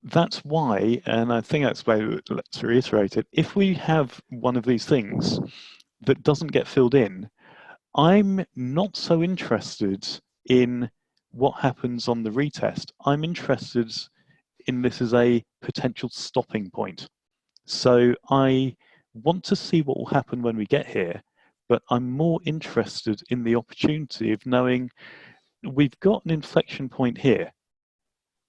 that's why, and I think that's why, let's reiterate it, if we have one of these things that doesn't get filled in, I'm not so interested in what happens on the retest. I'm interested in this as a potential stopping point. So I want to see what will happen when we get here, but I'm more interested in the opportunity of knowing we've got an inflection point here,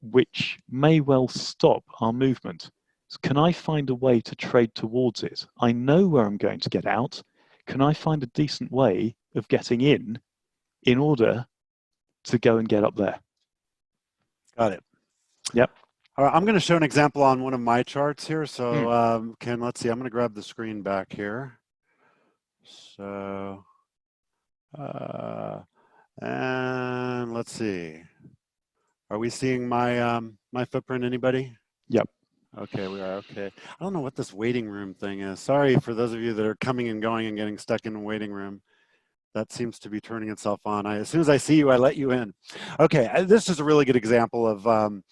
which may well stop our movement. So can I find a way to trade towards it? I know where I'm going to get out. Can I find a decent way of getting in order to go and get up there? Got it. Yep. All right, I'm going to show an example on one of my charts here. So Ken, let's see. I'm going to grab the screen back here. So, and let's see. Are we seeing my my footprint? Anybody? Yep. Okay, we are. Okay. I don't know what this waiting room thing is. Sorry for those of you that are coming and going and getting stuck in a waiting room. That seems to be turning itself on. As soon as I see you, I let you in. Okay, this is a really good example of,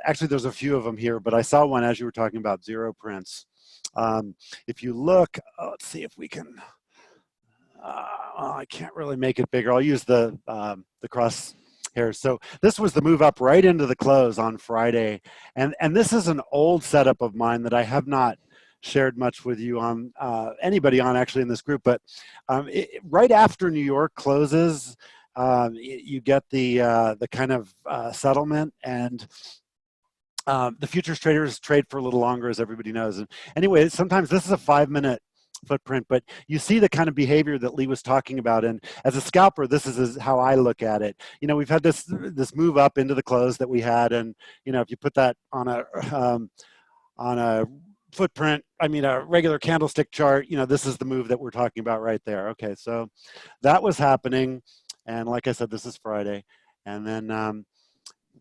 actually there's a few of them here, but I saw one as you were talking about zero prints. If you look, let's see if we can, well, I can't really make it bigger. I'll use the cross hairs. So this was the move up right into the close on Friday. And this is an old setup of mine that I have not shared much with you on, anybody on actually in this group, but right after New York closes, you get the kind of settlement, and the futures traders trade for a little longer, as everybody knows. And anyway, sometimes this is a 5-minute footprint, but you see the kind of behavior that Lee was talking about. And as a scalper, this is how I look at it. You know, we've had this move up into the close that we had, and you know, if you put that on a footprint, I mean a regular candlestick chart, you know, this is the move that we're talking about right there. Okay, so that was happening, and like I said, this is Friday, and then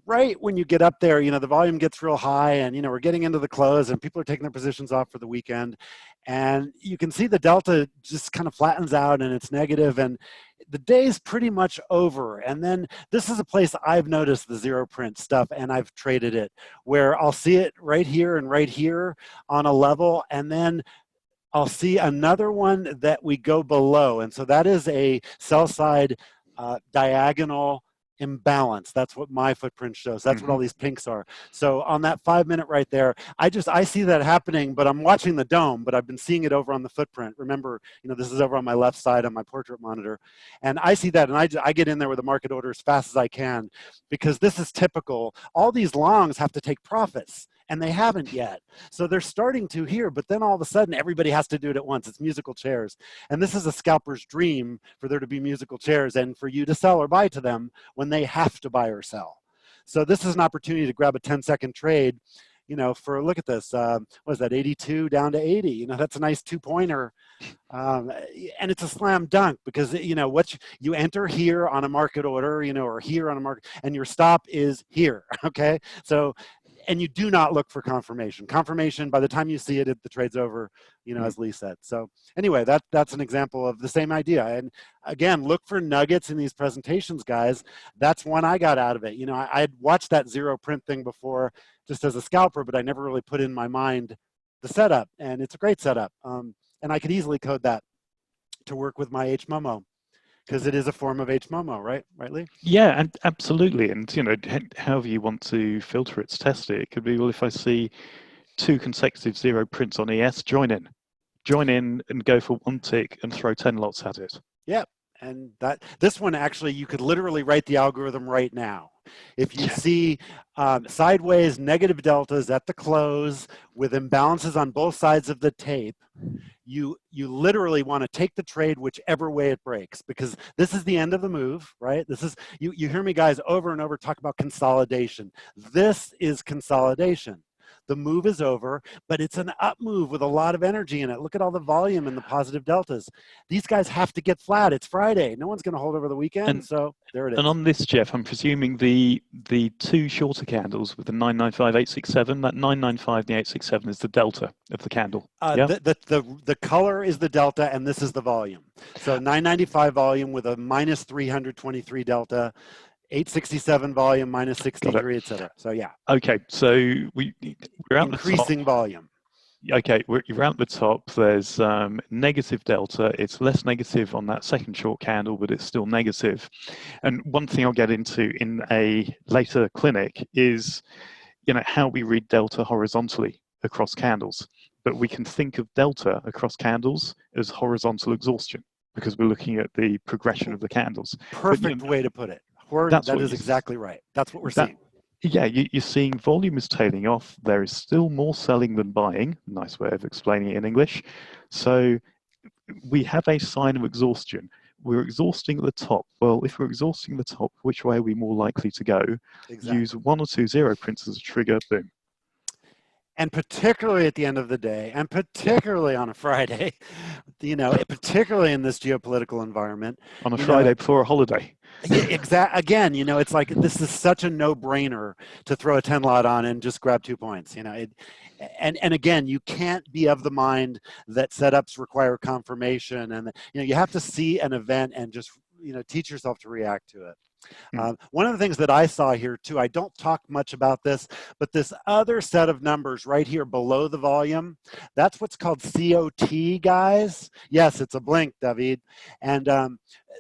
right when you get up there, you know, the volume gets real high, and you know, we're getting into the close and people are taking their positions off for the weekend, and you can see the delta just kind of flattens out and it's negative, and the day's pretty much over. And then this is a place I've noticed the zero print stuff, and I've traded it, where I'll see it right here and right here on a level, and then I'll see another one that we go below, and so that is a sell side diagonal imbalance. That's what my footprint shows. That's what all these pinks are. So on that 5-minute right there, I see that happening, but I'm watching the dome, but I've been seeing it over on the footprint. Remember, you know, this is over on my left side on my portrait monitor, and I see that, and I get in there with a market order as fast as I can, because this is typical. All these longs have to take profits, and they haven't yet. So they're starting to here, but then all of a sudden everybody has to do it at once. It's musical chairs. And this is a scalper's dream, for there to be musical chairs and for you to sell or buy to them when they have to buy or sell. So this is an opportunity to grab a 10-second trade, you know, for, look at this, what is that, 82 down to 80? You know, that's a nice 2-pointer. And it's a slam dunk, because, you know, you enter here on a market order, you know, or here on a market, and your stop is here, okay? So, and you do not look for confirmation. Confirmation, by the time you see it, the trade's over, you know, as Lee said. So anyway, that's an example of the same idea. And again, look for nuggets in these presentations, guys. That's one I got out of it. You know, I'd watched that zero print thing before just as a scalper, but I never really put in my mind the setup. And it's a great setup. And I could easily code that to work with my HMOMO, because it is a form of HMOMO, right? Right, Lee? Yeah, and absolutely. And you know, however you want to filter it, to test it, it could be, well, if I see 2 consecutive zero prints on ES, join in and go for 1 tick and throw 10 lots at it. Yeah, and this one actually, you could literally write the algorithm right now. If you see sideways negative deltas at the close with imbalances on both sides of the tape, you literally want to take the trade whichever way it breaks, because this is the end of the move, right? This is, you hear me guys over and over talk about consolidation. This is consolidation. The move is over, but it's an up move with a lot of energy in it. Look at all the volume and the positive deltas. These guys have to get flat. It's Friday. No one's going to hold over the weekend, so there it is. And on this, Jeff, I'm presuming the 2 shorter candles with the 995, 867, that 995 and the 867 is the delta of the candle. Yeah? The color is the delta, and this is the volume. So 995 volume with a minus 323 delta. 867 volume, minus 63, etc. So yeah. Okay, so we're at increasing the top. Volume. Okay, you're at the top. There's negative delta. It's less negative on that second short candle, but it's still negative. And one thing I'll get into in a later clinic is, you know, how we read delta horizontally across candles. But we can think of delta across candles as horizontal exhaustion, because we're looking at the progression of the candles. Perfect way to put it. That is exactly right. That's what we're seeing. Yeah, you're seeing volume is tailing off. There is still more selling than buying. Nice way of explaining it in English. So we have a sign of exhaustion. We're exhausting at the top. Well, if we're exhausting the top, which way are we more likely to go? Exactly. Use 1 or 2 zero prints as a trigger, boom. And particularly at the end of the day, and particularly on a Friday, particularly in this geopolitical environment, On a you know, Friday before a holiday. yeah, again, it's like this is such a no-brainer to throw a 10 lot on and just grab 2 points. And again, you can't be of the mind that setups require confirmation, and you have to see an event and just teach yourself to react to it. One of the things that I saw here too, I don't talk much about this, but this other set of numbers right here below the volume, that's what's called COT, guys. Yes, it's a blink, David. And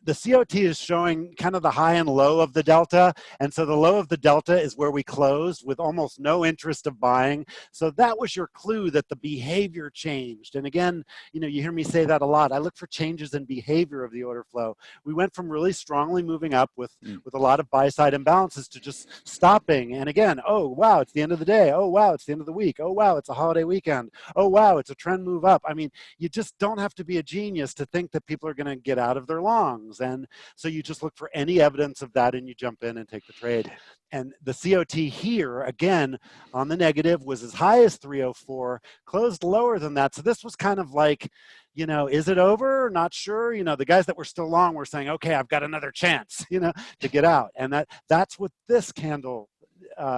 the COT is showing kind of the high and low of the delta. And so the low of the delta is where we closed with almost no interest of buying. So that was your clue that the behavior changed. And again, you hear me say that a lot. I look for changes in behavior of the order flow. We went from really strongly moving up with a lot of buy-side imbalances to just stopping. And again, oh, wow, it's the end of the day. Oh, wow, it's the end of the week. Oh, wow, it's a holiday weekend. Oh, wow, it's a trend move up. I mean, you just don't have to be a genius to think that people are going to get out of their longs. And so you just look for any evidence of that and you jump in and take the trade. And the COT here, again, on the negative was as high as 304, closed lower than that. So this was kind of like, is it over? Not sure. The guys that were still long were saying, okay, I've got another chance, to get out. And that's what this candle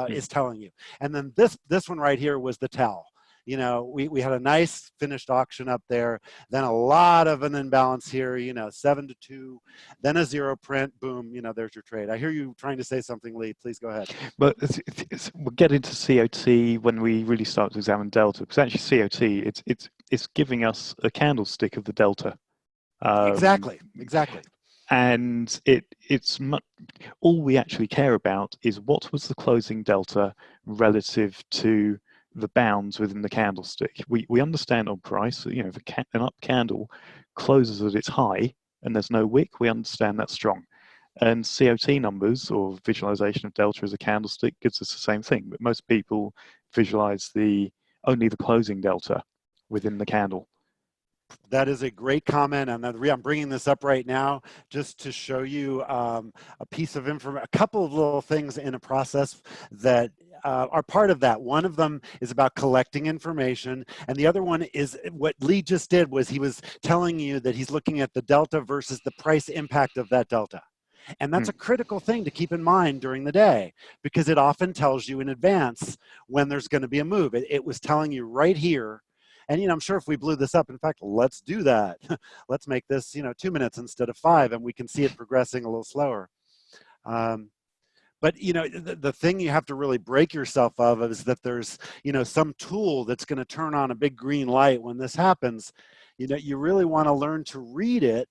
is telling you. And then this one right here was the tell. We had a nice finished auction up there, then a lot of an imbalance here, 7 to 2, then a zero print, boom, there's your trade. I hear you trying to say something, Lee. Please go ahead. But we'll get into COT when we really start to examine delta, because actually COT, it's giving us a candlestick of the delta. Exactly. And all we actually care about is what was the closing delta relative to the bounds within the candlestick. We understand on price, if an up candle closes at its high and there's no wick, we understand that's strong. And COT numbers, or visualization of delta as a candlestick, gives us the same thing. But most people visualize only the closing delta within the candle. That is a great comment, and I'm bringing this up right now just to show you a piece of information, a couple of little things in a process that are part of that. One of them is about collecting information, and the other one is what Lee just did was he was telling you that he's looking at the delta versus the price impact of that delta. And that's a critical thing to keep in mind during the day, because it often tells you in advance when there's going to be a move. It was telling you right here. And, I'm sure if we blew this up, in fact, let's do that. Let's make this, 2 minutes instead of 5, and we can see it progressing a little slower. But, the thing you have to really break yourself of is that there's, some tool that's going to turn on a big green light when this happens. You really want to learn to read it.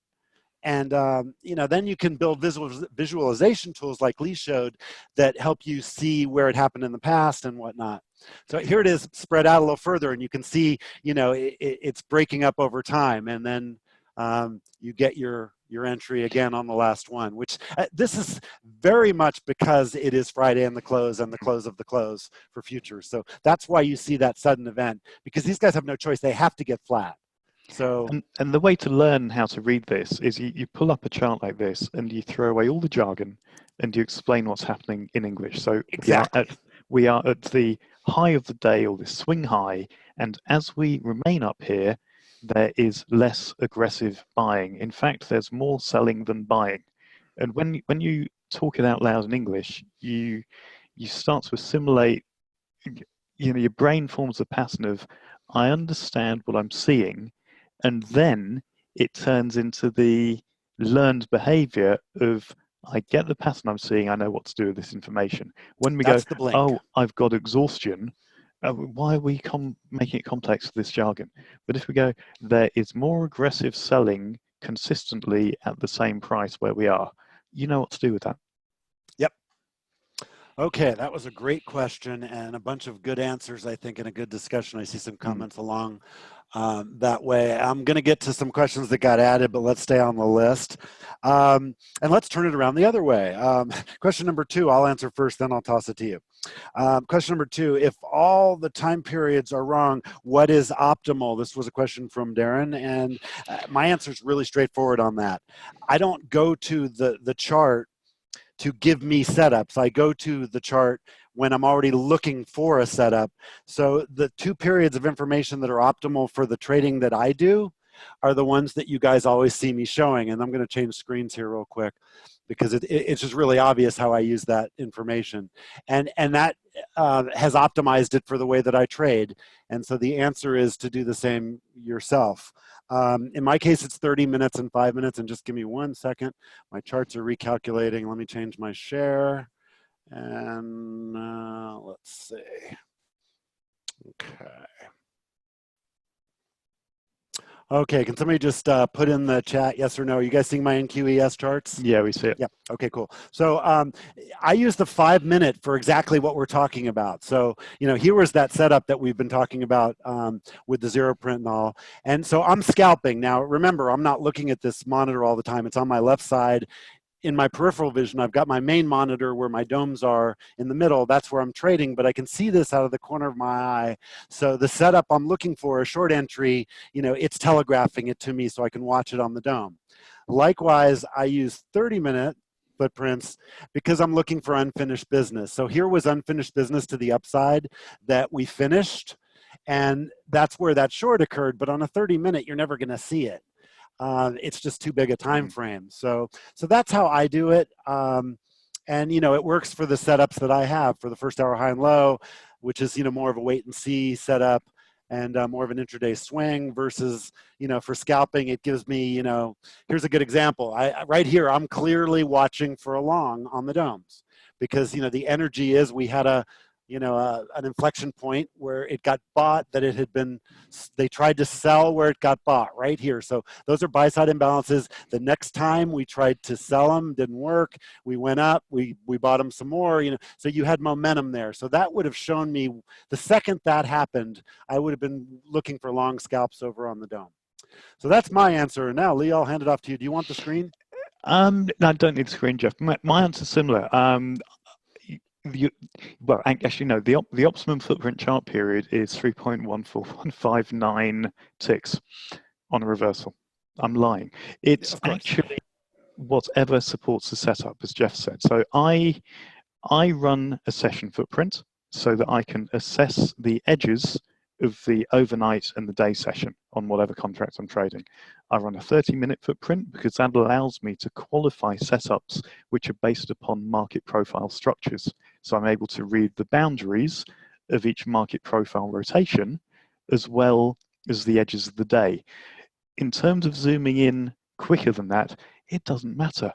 And, then you can build visualization tools like Lee showed that help you see where it happened in the past and whatnot. So here it is spread out a little further, and you can see, it's breaking up over time. And then you get your entry again on the last one, which this is very much because it is Friday and the close of the close for futures. So that's why you see that sudden event, because these guys have no choice. They have to get flat. So, and the way to learn how to read this is you pull up a chart like this and you throw away all the jargon and you explain what's happening in English. So exactly. we are at the high of the day, or the swing high, and as we remain up here, there is less aggressive buying. In fact, there's more selling than buying. And when you talk it out loud in English, you start to assimilate. Your brain forms a pattern of, I understand what I'm seeing. And then it turns into the learned behavior of, I get the pattern I'm seeing, I know what to do with this information. When we That's go, oh, I've got exhaustion, why are we making it complex with this jargon? But if we go, there is more aggressive selling consistently at the same price where we are, you know what to do with that. Yep. Okay, that was a great question and a bunch of good answers, I think, and a good discussion. I see some comments along that way. I'm going to get to some questions that got added, but let's stay on the list. And let's turn it around the other way. Question number 2, I'll answer first, then I'll toss it to you. Question number 2, if all the time periods are wrong, what is optimal? This was a question from Darren, and my answer is really straightforward on that. I don't go to the chart to give me setups. I go to the chart when I'm already looking for a setup. So the 2 periods of information that are optimal for the trading that I do are the ones that you guys always see me showing. And I'm going to change screens here real quick because it's just really obvious how I use that information. And that has optimized it for the way that I trade. And so the answer is to do the same yourself. In my case, it's 30 minutes and 5 minutes. And just give me 1 second. My charts are recalculating. Let me change my share. And let's see. Okay. Okay, can somebody just put in the chat yes or no? Are you guys seeing my NQES charts? Yeah, we see it. Yeah, okay, cool. So I use the 5 minute for exactly what we're talking about. So, here was that setup that we've been talking about with the zero print and all. And so I'm scalping. Now, remember, I'm not looking at this monitor all the time. It's on my left side. In my peripheral vision, I've got my main monitor where my domes are in the middle. That's where I'm trading, but I can see this out of the corner of my eye. So the setup I'm looking for, a short entry, it's telegraphing it to me so I can watch it on the dome. Likewise, I use 30-minute footprints because I'm looking for unfinished business. So here was unfinished business to the upside that we finished, and that's where that short occurred. But on a 30-minute, you're never going to see it. It's just too big a time frame. So that's how I do it. And, it works for the setups that I have for the first hour high and low, which is, more of a wait and see setup and more of an intraday swing versus, for scalping, it gives me, here's a good example. Right here, I'm clearly watching for a long on the domes because, the energy is we had an inflection point where it got bought that they tried to sell where it got bought right here. So those are buy side imbalances. The next time we tried to sell them, didn't work. We went up, we bought them some more, so you had momentum there. So that would have shown me the second that happened, I would have been looking for long scalps over on the dome. So that's my answer. Now, Lee, I'll hand it off to you. Do you want the screen? No, I don't need the screen, Jeff. My answer's similar. Well, actually, no. The optimum footprint chart period is 3.14159 ticks on a reversal. I'm lying. It's actually whatever supports the setup, as Jeff said. So I run a session footprint so that I can assess the edges of the overnight and the day session on whatever contract I'm trading. I run a 30-minute footprint because that allows me to qualify setups which are based upon market profile structures. So I'm able to read the boundaries of each market profile rotation as well as the edges of the day. In terms of zooming in quicker than that, it doesn't matter.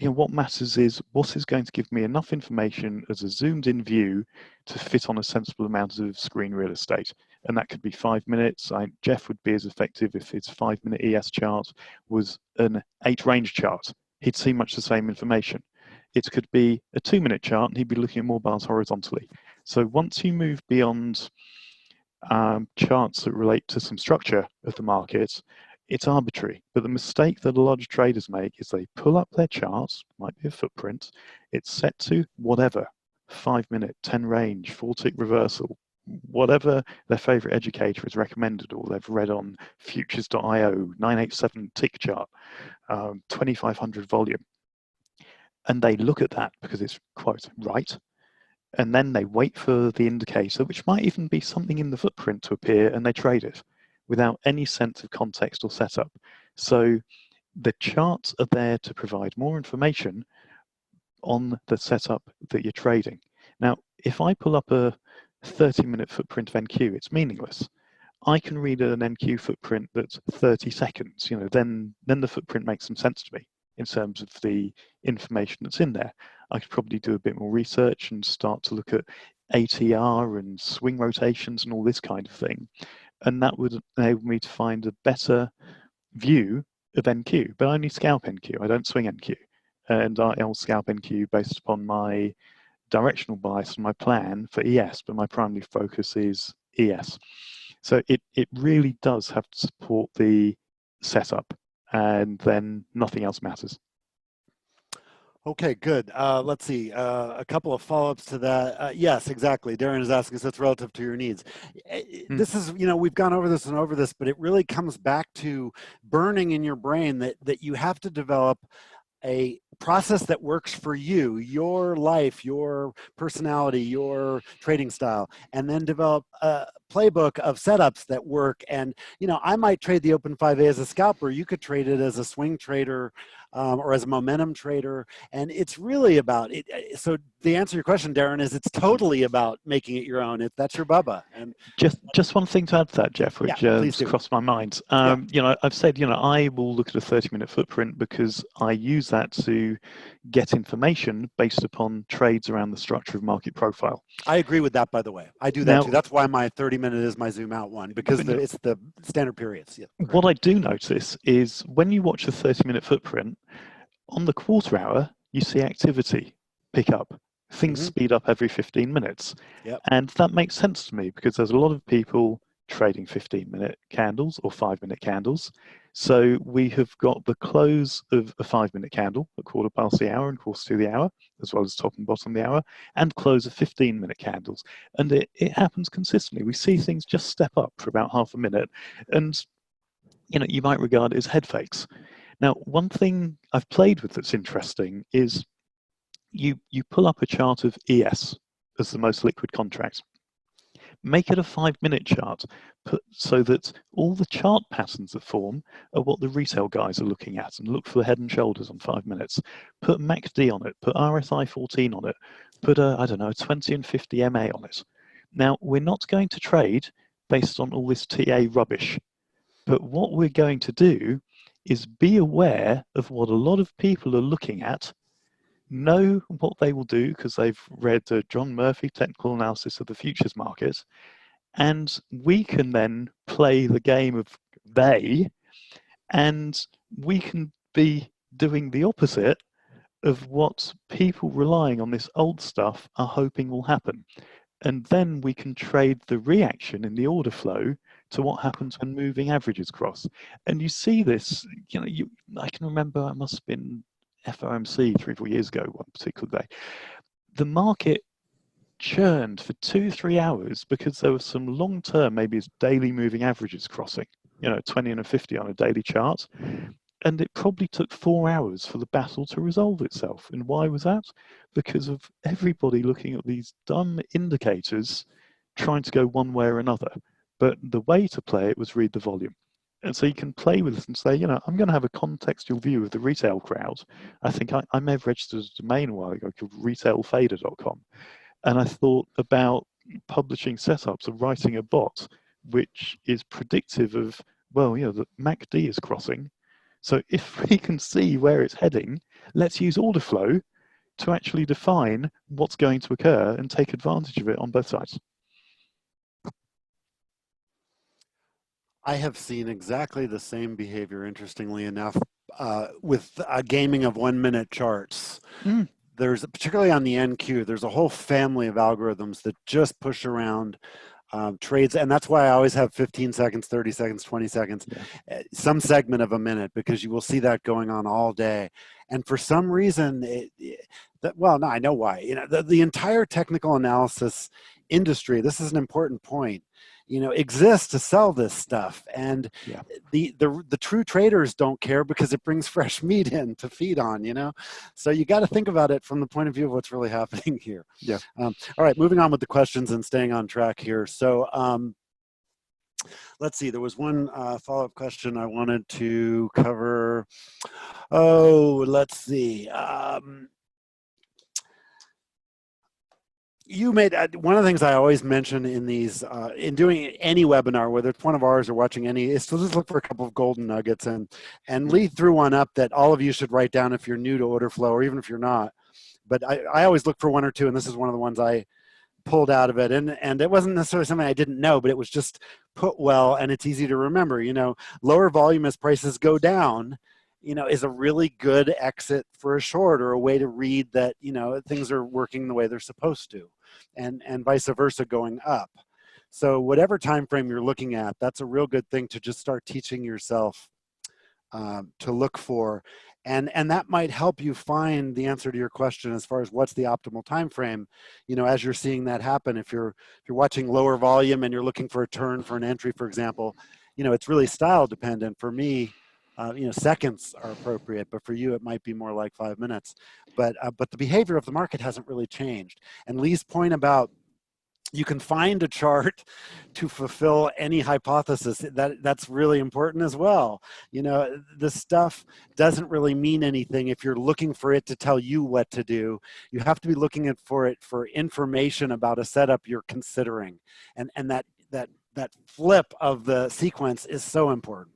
What matters is what is going to give me enough information as a zoomed in view to fit on a sensible amount of screen real estate. And that could be 5 minutes. Jeff would be as effective if his 5-minute ES chart was an 8 range chart. He'd see much the same information. It could be a 2-minute chart and he'd be looking at more bars horizontally. So once you move beyond charts that relate to some structure of the market, it's arbitrary. But the mistake that a lot of traders make is they pull up their charts, might be a footprint, it's set to whatever, 5-minute, 10 range, 4-tick reversal, whatever their favorite educator has recommended or they've read on futures.io, 987 tick chart, 2500 volume. And they look at that because it's, quote, right. And then they wait for the indicator, which might even be something in the footprint, to appear, and they trade it without any sense of context or setup. So the charts are there to provide more information on the setup that you're trading. Now, if I pull up a 30-minute footprint of NQ, it's meaningless. I can read an NQ footprint that's 30 seconds, then the footprint makes some sense to me in terms of the information that's in there. I could probably do a bit more research and start to look at ATR and swing rotations and all this kind of thing. And that would enable me to find a better view of NQ, but I only scalp NQ, I don't swing NQ. And I'll scalp NQ based upon my directional bias and my plan for ES, but my primary focus is ES. So it really does have to support the setup, and then nothing else matters. Okay, good. Let's see, a couple of follow-ups to that. Yes, exactly. Darren is asking, so it's relative to your needs. This is, we've gone over this and over this, but it really comes back to burning in your brain that you have to develop a process that works for you, your life, your personality, your trading style, and then develop a playbook of setups that work. And, I might trade the open 5A as a scalper. You could trade it as a swing trader or as a momentum trader. And it's really about it. So the answer to your question, Darren, is it's totally about making it your own. That's your Bubba. And just one thing to add to that, Jeff, which please just do. crossed my mind. Yeah. I've said, I will look at a 30-minute footprint because I use that to get information based upon trades around the structure of market profile. I agree with that, by the way. I do that too. That's why my 30-minute is my zoom out one, because it's the standard periods. Yeah, what I do notice is when you watch the 30-minute footprint, on the quarter hour, you see activity pick up. Things speed up every 15 minutes. Yep. And that makes sense to me because there's a lot of people trading 15-minute candles or 5-minute candles. So we have got the close of a 5-minute candle at quarter past the hour and quarter to the hour, as well as top and bottom of the hour, and close of 15-minute candles. And it happens consistently. We see things just step up for about half a minute. And you might regard it as head fakes. Now, one thing I've played with that's interesting is you pull up a chart of ES as the most liquid contract. Make it a 5-minute chart so that all the chart patterns that form are what the retail guys are looking at, and look for the head and shoulders on 5 minutes. Put MACD on it, put RSI 14 on it, put I don't know, 20 and 50 MA on it. Now, we're not going to trade based on all this TA rubbish, but what we're going to do is be aware of what a lot of people are looking at, know what they will do because they've read John Murphy, Technical Analysis of the Futures Market, and we can then play the game of they, and we can be doing the opposite of what people relying on this old stuff are hoping will happen. And then we can trade the reaction in the order flow to what happens when moving averages cross. And you see this, I can remember I must have been FOMC 3-4 years ago, one particular day. The market churned for 2-3 hours because there was some long-term, maybe it's daily moving averages crossing, 20 and a 50 on a daily chart. And it probably took 4 hours for the battle to resolve itself. And why was that? Because of everybody looking at these dumb indicators trying to go one way or another. But the way to play it was read the volume. And so you can play with this and say, I'm going to have a contextual view of the retail crowd. I think I may have registered a domain a while ago called retailfader.com. And I thought about publishing setups and writing a bot which is predictive of, the MACD is crossing. So if we can see where it's heading, let's use order flow to actually define what's going to occur and take advantage of it on both sides. I have seen exactly the same behavior, interestingly enough, with gaming of 1-minute charts. There's, particularly on the NQ, there's a whole family of algorithms that just push around trades, and that's why I always have 15 seconds, 30 seconds, 20 seconds, some segment of a minute, because you will see that going on all day. And for some reason, I know why. The entire technical analysis industry, this is an important point, exists to sell this stuff, and the true traders don't care because it brings fresh meat in to feed on. So you got to think about it from the point of view of what's really happening here. All right, moving on with the questions and staying on track here. So let's see, there was one follow-up question I wanted to cover. Let's see. You made one of the things I always mention in these, in doing any webinar, whether it's one of ours or watching any, is to just look for a couple of golden nuggets and Lee threw one up that all of you should write down if you're new to order flow, or even if you're not. But I always look for one or two, and this is one of the ones I pulled out of it. And it wasn't necessarily something I didn't know, but it was just put well, and it's easy to remember. Lower volume as prices go down, is a really good exit for a short, or a way to read that, things are working the way they're supposed to, and vice versa going up. So whatever time frame you're looking at, that's a real good thing to just start teaching yourself to look for. And that might help you find the answer to your question as far as what's the optimal time frame, as you're seeing that happen. If you're watching lower volume and you're looking for a turn for an entry, for example, it's really style dependent. For me, seconds are appropriate, but for you, it might be more like 5 minutes. But the behavior of the market hasn't really changed. And Lee's point about you can find a chart to fulfill any hypothesis, that's really important as well. This stuff doesn't really mean anything if you're looking for it to tell you what to do. You have to be looking for it for information about a setup you're considering. And that flip of the sequence is so important.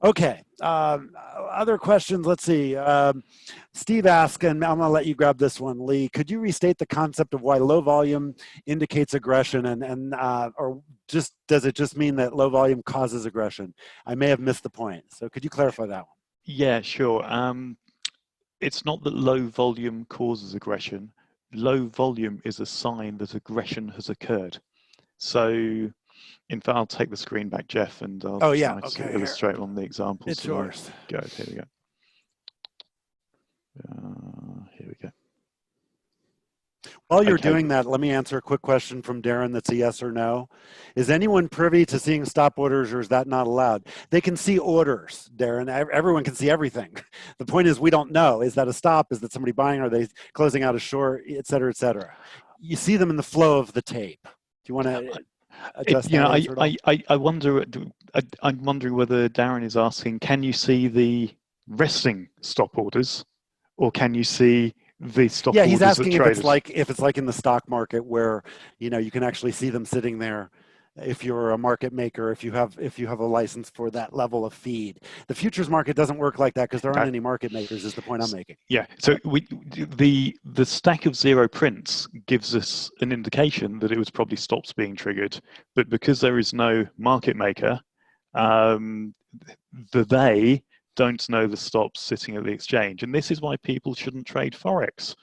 Okay, other questions, let's see. Steve asked, and I'm gonna let you grab this one, Lee, could you restate the concept of why low volume indicates aggression or just, does it just mean that low volume causes aggression? I may have missed the point, so could you clarify that one? Yeah, sure. It's not that low volume causes aggression. Low volume is a sign that aggression has occurred. So, in fact, I'll take the screen back, Jeff, and I'll try to illustrate on the examples. It's yours. Go. Here we go. Here we go. While you're doing that, let me answer a quick question from Darren that's a yes or no. Is anyone privy to seeing stop orders, or is that not allowed? They can see orders, Darren. Everyone can see everything. The point is we don't know. Is that a stop? Is that somebody buying? Are they closing out a short, et cetera, et cetera? You see them in the flow of the tape. Do you want to... I wonder. I'm wondering whether Darren is asking, can you see the resting stop orders, or can you see the stop orders? Yeah, he's asking if it's like in the stock market where you can actually see them sitting there. If you're a market maker, if you have a license for that level of feed. The futures market doesn't work like that because there aren't any market makers, is the point I'm making. Yeah, so the stack of zero prints gives us an indication that it was probably stops being triggered, but because there is no market maker, they don't know the stops sitting at the exchange. And this is why people shouldn't trade Forex,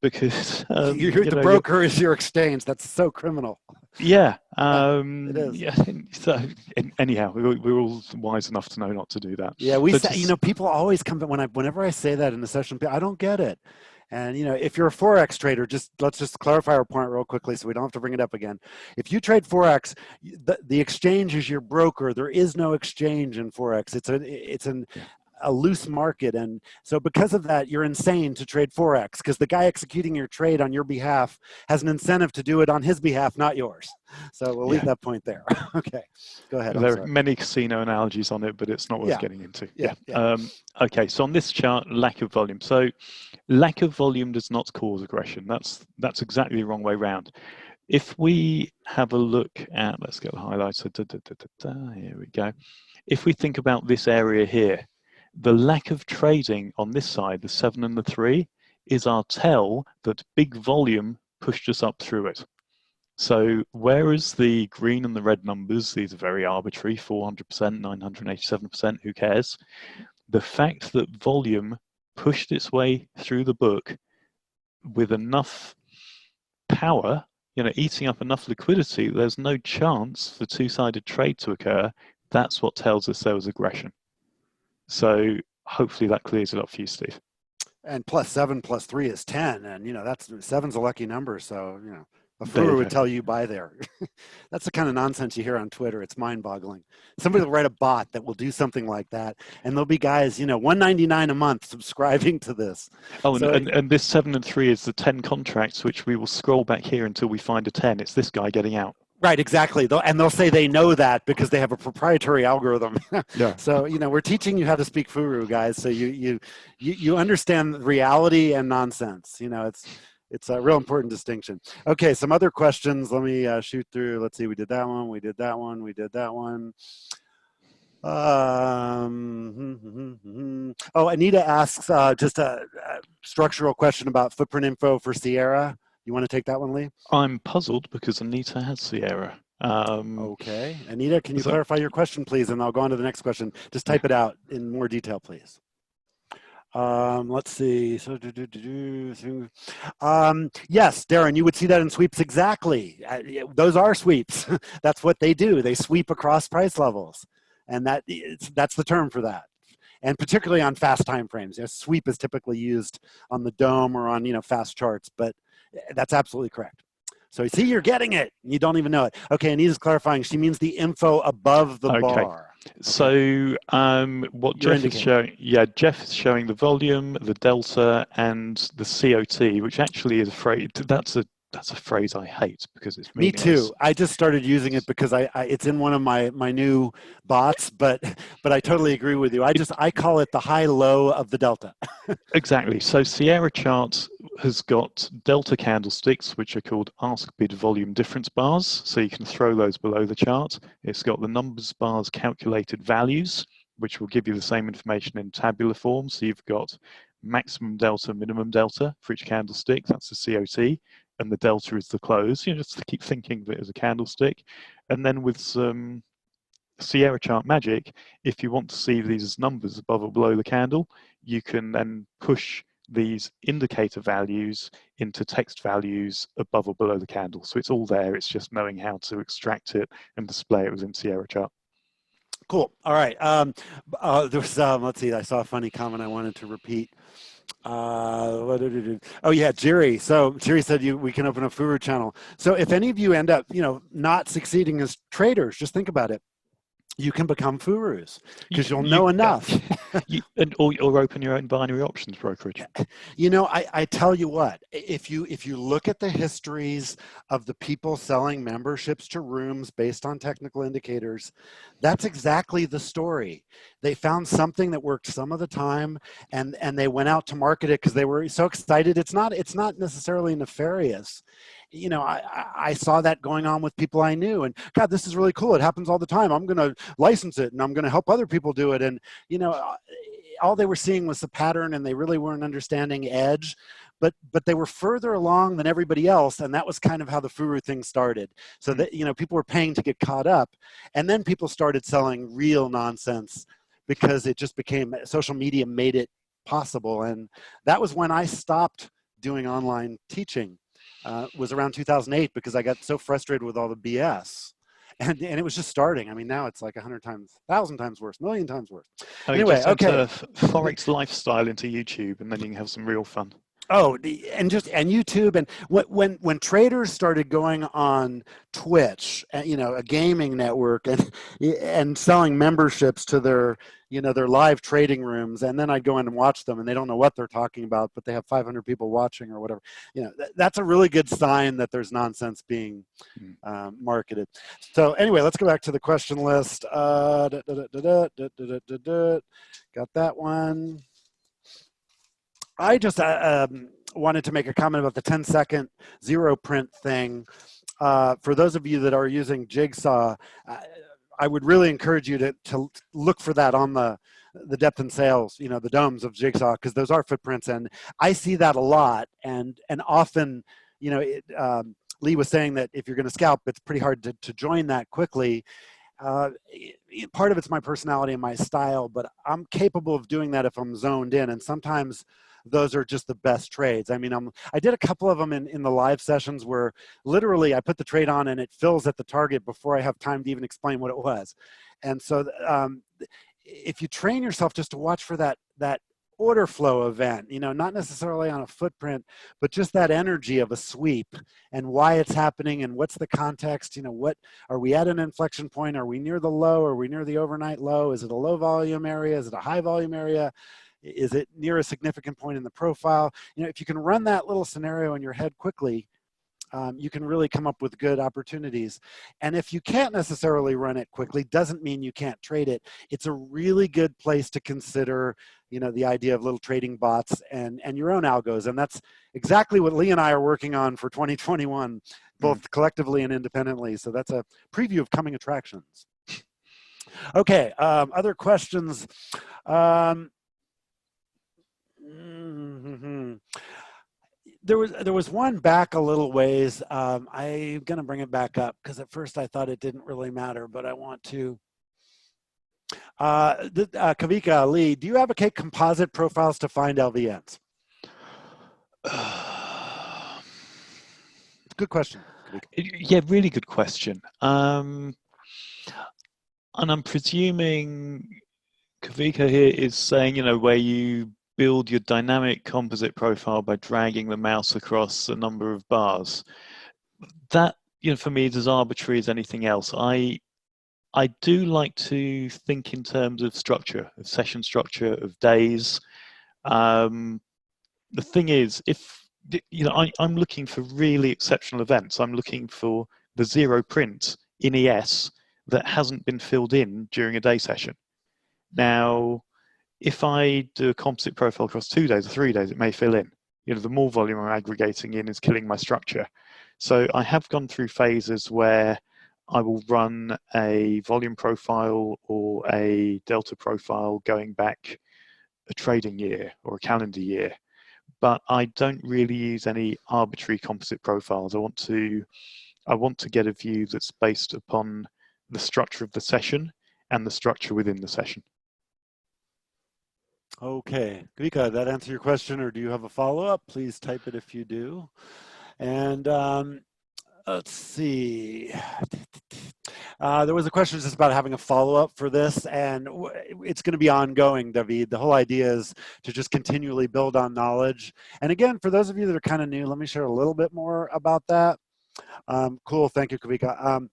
because the broker is your exchange. That's so criminal. Yeah. It is. Yeah. So anyhow, we're all wise enough to know not to do that. Yeah, people always come whenever I say that in the session, I don't get it. And if you're a Forex trader, let's just clarify our point real quickly so we don't have to bring it up again. If you trade Forex, the exchange is your broker. There is no exchange in Forex. It's a loose market, and so because of that, you're insane to trade Forex, because the guy executing your trade on your behalf has an incentive to do it on his behalf, not yours. So we'll leave that point there. Okay, go ahead. There are many casino analogies on it, but it's not worth getting into. Okay, so on this chart, lack of volume. So lack of volume does not cause aggression. That's exactly the wrong way around. If we have a look at, let's get the highlighter. Here we go. If we think about this area here, the lack of trading on this side, the 7 and the 3, is our tell that big volume pushed us up through it. So whereas the green and the red numbers, these are very arbitrary, 400%, 987%, who cares? The fact that volume pushed its way through the book with enough power, eating up enough liquidity, there's no chance for two-sided trade to occur. That's what tells us there was aggression. So hopefully that clears it up for you, Steve. And +7 + 3 is 10, and that's 7's a lucky number. So a furu would tell you buy there. That's the kind of nonsense you hear on Twitter. It's mind-boggling. Somebody will write a bot that will do something like that, and there'll be guys, $1.99 a month subscribing to this. Oh, so, and this 7 and 3 is the 10 contracts, which we will scroll back here until we find a 10. It's this guy getting out. Right, exactly. And they'll say they know that because they have a proprietary algorithm. Yeah. So, we're teaching you how to speak furu, guys. So you understand reality and nonsense. It's a real important distinction. Okay, some other questions. Let me shoot through. Let's see. We did that one. We did that one. We did that one. Anita asks just a structural question about footprint info for Sierra. You want to take that one, Lee? I'm puzzled because Anita has Sierra. Okay. Anita, can you clarify your question, please? And I'll go on to the next question. Just type it out in more detail, please. Let's see. So, yes, Darren, you would see that in sweeps exactly. Those are sweeps. That's what they do. They sweep across price levels. And that's the term for that. And particularly on fast time frames. Sweep is typically used on the DOM or on fast charts, but that's absolutely correct. So see, you're getting it. You don't even know it. Okay, Anita's clarifying. She means the info above the bar. So what You're Jeff is indicating. showing, Jeff is showing the volume, the delta, and the COT, which actually is a phrase. That's a phrase I hate because it's Me meaningless. too. I just started using it because it's in one of my new bots, but I totally agree with you. I call it the high low of the delta. Exactly. So Sierra Chart has got delta candlesticks, which are called ask bid volume difference bars. So you can throw those below the chart. It's got the numbers bars calculated values, which will give you the same information in tabular form. So you've got maximum delta, minimum delta for each candlestick. That's the COT. And the delta is the close. You know, just keep thinking of it as a candlestick. And then with some Sierra Chart Magic, if you want to see these numbers above or below the candle, you can then push these indicator values into text values above or below the candle. So it's all there. It's just knowing how to extract it and display it within Sierra Chart. Cool. All right. There was let's see. I saw a funny comment I wanted to repeat. Oh yeah, Jerry. So Jerry said we can open a Furu channel. So if any of you end up, not succeeding as traders, just think about it. You can become Furus because you'll know enough. Or open your own binary options brokerage. I tell you what, if you look at the histories of the people selling memberships to rooms based on technical indicators, that's exactly the story. They found something that worked some of the time, and they went out to market it because they were so excited. It's not necessarily nefarious. I saw that going on with people I knew, and God, this is really cool. It happens all the time. I'm going to license it, and I'm going to help other people do it. And all they were seeing was the pattern, and they really weren't understanding edge. But they were further along than everybody else, and that was kind of how the Furu thing started. So that people were paying to get caught up, and then people started selling real nonsense because it just became social media made it possible, and that was when I stopped doing online teaching. Was around 2008 because I got so frustrated with all the BS. And it was just starting. I mean, now it's like 100 times, 1,000 times worse, million times worse. Oh, Anyway, just okay. enter Forex lifestyle into YouTube, and then you can have some real fun. Oh, and YouTube, and when traders started going on Twitch, a gaming network, and selling memberships to their live trading rooms, and then I'd go in and watch them, and they don't know what they're talking about, but they have 500 people watching or whatever. That's a really good sign that there's nonsense being marketed. So anyway, let's go back to the question list. Got that one. I just wanted to make a comment about the 10-second zero print thing. For those of you that are using Jigsaw, I would really encourage you to look for that on the depth and sales, the domes of Jigsaw, because those are footprints, and I see that a lot. And often, Lee was saying that if you're going to scalp, it's pretty hard to join that quickly. Part of it's my personality and my style, but I'm capable of doing that if I'm zoned in, and sometimes those are just the best trades. I mean, I did a couple of them in the live sessions where literally I put the trade on and it fills at the target before I have time to even explain what it was. And so if you train yourself just to watch for that order flow event, not necessarily on a footprint, but just that energy of a sweep and why it's happening and what's the context, what are we at an inflection point? Are we near the low? Are we near the overnight low? Is it a low volume area? Is it a high volume area? Is it near a significant point in the profile? If you can run that little scenario in your head quickly, you can really come up with good opportunities. And if you can't necessarily run it quickly, doesn't mean you can't trade it. It's a really good place to consider, the idea of little trading bots and your own algos. And that's exactly what Lee and I are working on for 2021, both collectively and independently. So that's a preview of coming attractions. Okay, other questions? There was one back a little ways. I'm going to bring it back up because at first I thought it didn't really matter, but I want to. Kavika, Lee, do you advocate composite profiles to find LVNs? Good question, Kavika. Yeah, really good question. And I'm presuming Kavika here is saying, where you build your dynamic composite profile by dragging the mouse across a number of bars. That, for me is as arbitrary as anything else. I do like to think in terms of structure, of session structure, of days. The thing is, if I'm looking for really exceptional events. I'm looking for the zero print in ES that hasn't been filled in during a day session. Now, if I do a composite profile across 2 days or 3 days, it may fill in. The more volume I'm aggregating in is killing my structure. So I have gone through phases where I will run a volume profile or a delta profile going back a trading year or a calendar year, but I don't really use any arbitrary composite profiles. I want to get a view that's based upon the structure of the session and the structure within the session. Okay, Vika, that answer your question, or do you have a follow-up? Please type it if you do. And let's see. There was a question just about having a follow-up for this, and it's going to be ongoing, David. The whole idea is to just continually build on knowledge. And again, for those of you that are kind of new, let me share a little bit more about that. Cool, thank you, Kavika.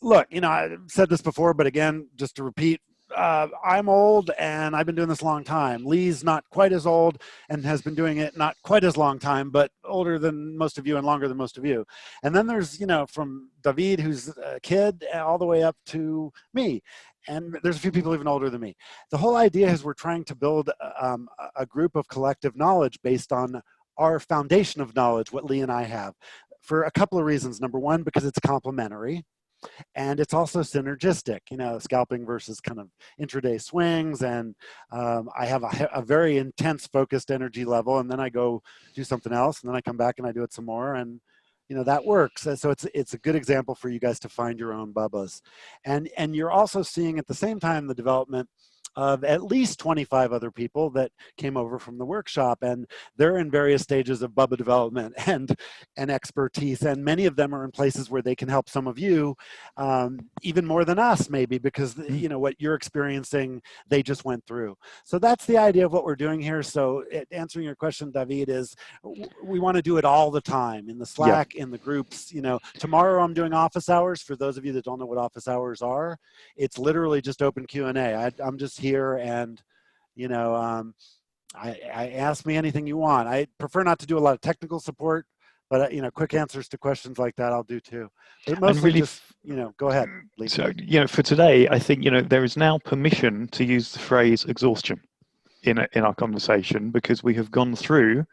Look, I've said this before, but again, just to repeat, I'm old and I've been doing this a long time. Lee's not quite as old and has been doing it not quite as long time, but older than most of you and longer than most of you. And then there's, from David, who's a kid, all the way up to me. And there's a few people even older than me. The whole idea is we're trying to build a group of collective knowledge based on our foundation of knowledge, what Lee and I have, for a couple of reasons. Number one, because it's complementary. And it's also synergistic, scalping versus kind of intraday swings. And I have a very intense focused energy level, and then I go do something else, and then I come back and I do it some more, and that works. So it's a good example for you guys to find your own bubbas. And you're also seeing at the same time the development of at least 25 other people that came over from the workshop, and they're in various stages of Bubba development and expertise, and many of them are in places where they can help some of you even more than us, maybe, because what you're experiencing, they just went through. So that's the idea of what we're doing here. So answering your question, David, is we want to do it all the time in the Slack, in the groups. Tomorrow I'm doing office hours. For those of you that don't know what office hours are, it's literally just open Q&A. I'm just here, and I ask me anything you want. I prefer not to do a lot of technical support, but quick answers to questions like that I'll do too. But mostly really, just go ahead, Lee. So for today, I think there is now permission to use the phrase exhaustion in our conversation, because we have gone through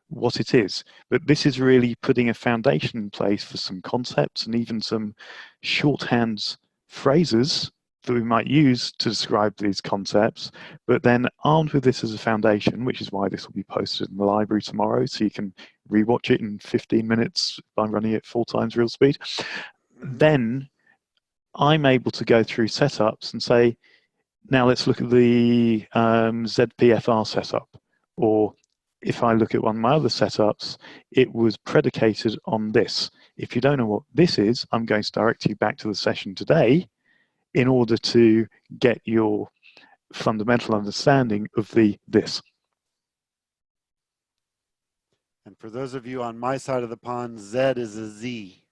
what it is. But this is really putting a foundation in place for some concepts and even some shorthand phrases that we might use to describe these concepts, but then armed with this as a foundation, which is why this will be posted in the library tomorrow, so you can rewatch it in 15 minutes by running it 4 times real speed. Then I'm able to go through setups and say, now let's look at the ZPFR setup. Or if I look at one of my other setups, it was predicated on this. If you don't know what this is, I'm going to direct you back to the session today in order to get your fundamental understanding of this. And for those of you on my side of the pond, Z is a Z.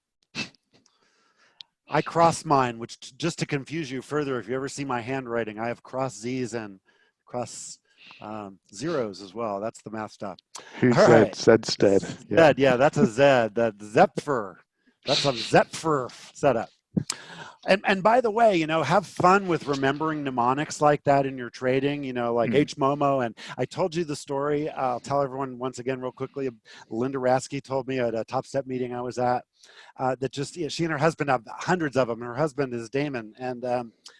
I cross mine, which, just to confuse you further, if you ever see my handwriting, I have cross Z's and cross zeros as well. That's the math stuff. Who said Zedstead? Zed, yeah, that's a Z. That Zephyr. That's a Zephyr setup. And by the way, have fun with remembering mnemonics like that in your trading, like HMOMO. And I told you the story. I'll tell everyone once again real quickly. Linda Rasky told me at a Top Step meeting I was at that she and her husband have hundreds of them. Her husband is Damon, and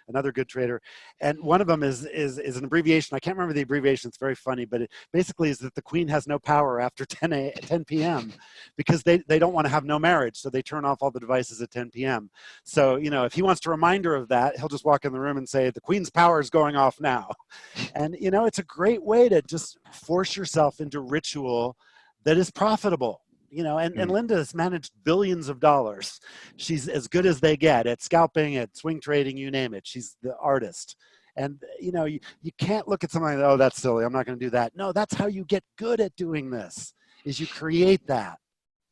another good trader. And one of them is an abbreviation. I can't remember the abbreviation. It's very funny, but it basically is that the queen has no power after 10 p.m. because they don't want to have no marriage. So they turn off all the devices at 10 p.m. So, if he wants a reminder of that, he'll just walk in the room and say, the queen's power is going off now. And, it's a great way to just force yourself into ritual that is profitable. And Linda has managed billions of dollars. She's as good as they get at scalping, at swing trading, you name it. She's the artist. And, you can't look at something like, oh, that's silly, I'm not going to do that. No, that's how you get good at doing this, is you create that.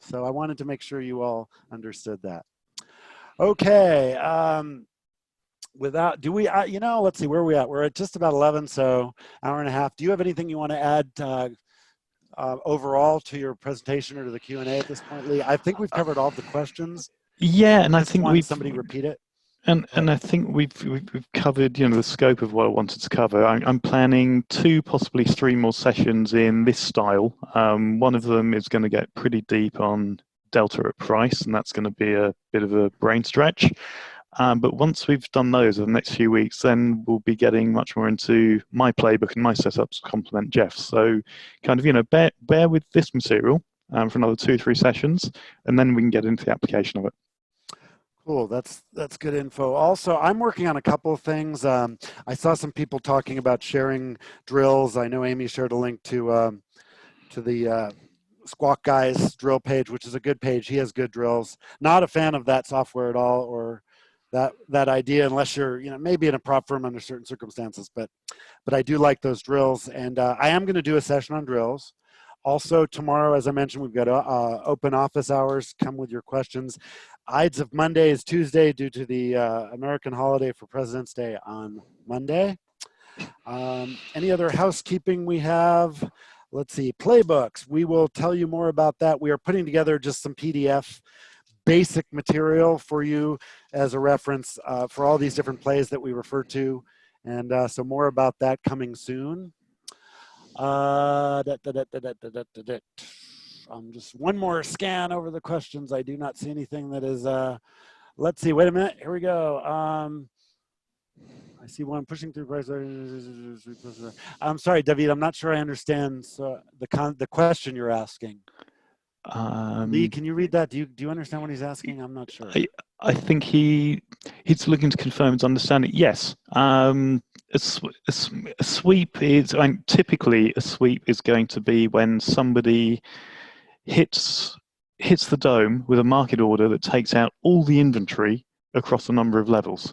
So I wanted to make sure you all understood that. Okay. Without, do we, let's see, where are we at? We're at just about 11, so hour and a half. Do you have anything you want to add overall to your presentation or to the Q&A at this point, Lee? I think we've covered all of the questions. Yeah, and I Missed think one, we've somebody repeat it. and I think we've covered the scope of what I wanted to cover. I'm planning 2, possibly 3 more sessions in this style. One of them is going to get pretty deep on delta at price, and that's going to be a bit of a brain stretch. But once we've done those over the next few weeks, then we'll be getting much more into my playbook and my setups to complement Jeff's. So kind of, bear with this material for another 2 or 3 sessions, and then we can get into the application of it. Cool, that's good info. Also, I'm working on a couple of things. I saw some people talking about sharing drills. I know Amy shared a link to the Squawk Guy's drill page, which is a good page. He has good drills. Not a fan of that software at all, or that idea, unless you're maybe in a prop firm under certain circumstances. But I do like those drills, and I am going to do a session on drills. Also tomorrow, as I mentioned, we've got open office hours. Come with your questions. Ides of Monday is Tuesday due to the American holiday for President's Day on Monday. Any other housekeeping we have? Let's see, playbooks. We will tell you more about that. We are putting together just some PDF basic material for you as a reference for all these different plays that we refer to. And so more about that coming soon. Just one more scan over the questions. I do not see anything that is, let's see, wait a minute, here we go. I see one pushing through price. I'm sorry, David, I'm not sure I understand the question you're asking. Lee, can you read that? Do you understand what he's asking? I'm not sure. I think he's looking to confirm his understanding. Yes. A sweep is, typically a sweep is going to be when somebody hits the dome with a market order that takes out all the inventory across a number of levels.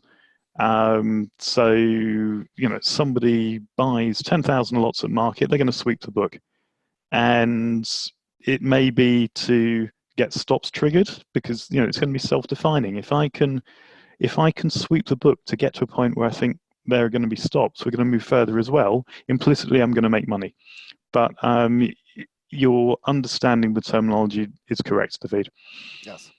So somebody buys 10,000 lots at market, they're going to sweep the book, and it may be to get stops triggered because it's going to be self-defining. If I can sweep the book to get to a point where I think there are going to be stops, we're going to move further as well. Implicitly, I'm going to make money. But your understanding the terminology is correct, David. Yes.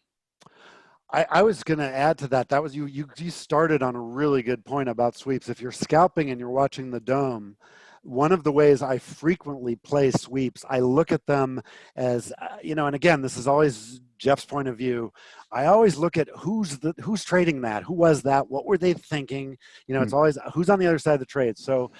I was going to add to that. That was you started on a really good point about sweeps. If you're scalping and you're watching the dome, one of the ways I frequently play sweeps, I look at them as, and again, this is always Jeff's point of view. I always look at who's trading that, who was that, what were they thinking? It's always who's on the other side of the trade. So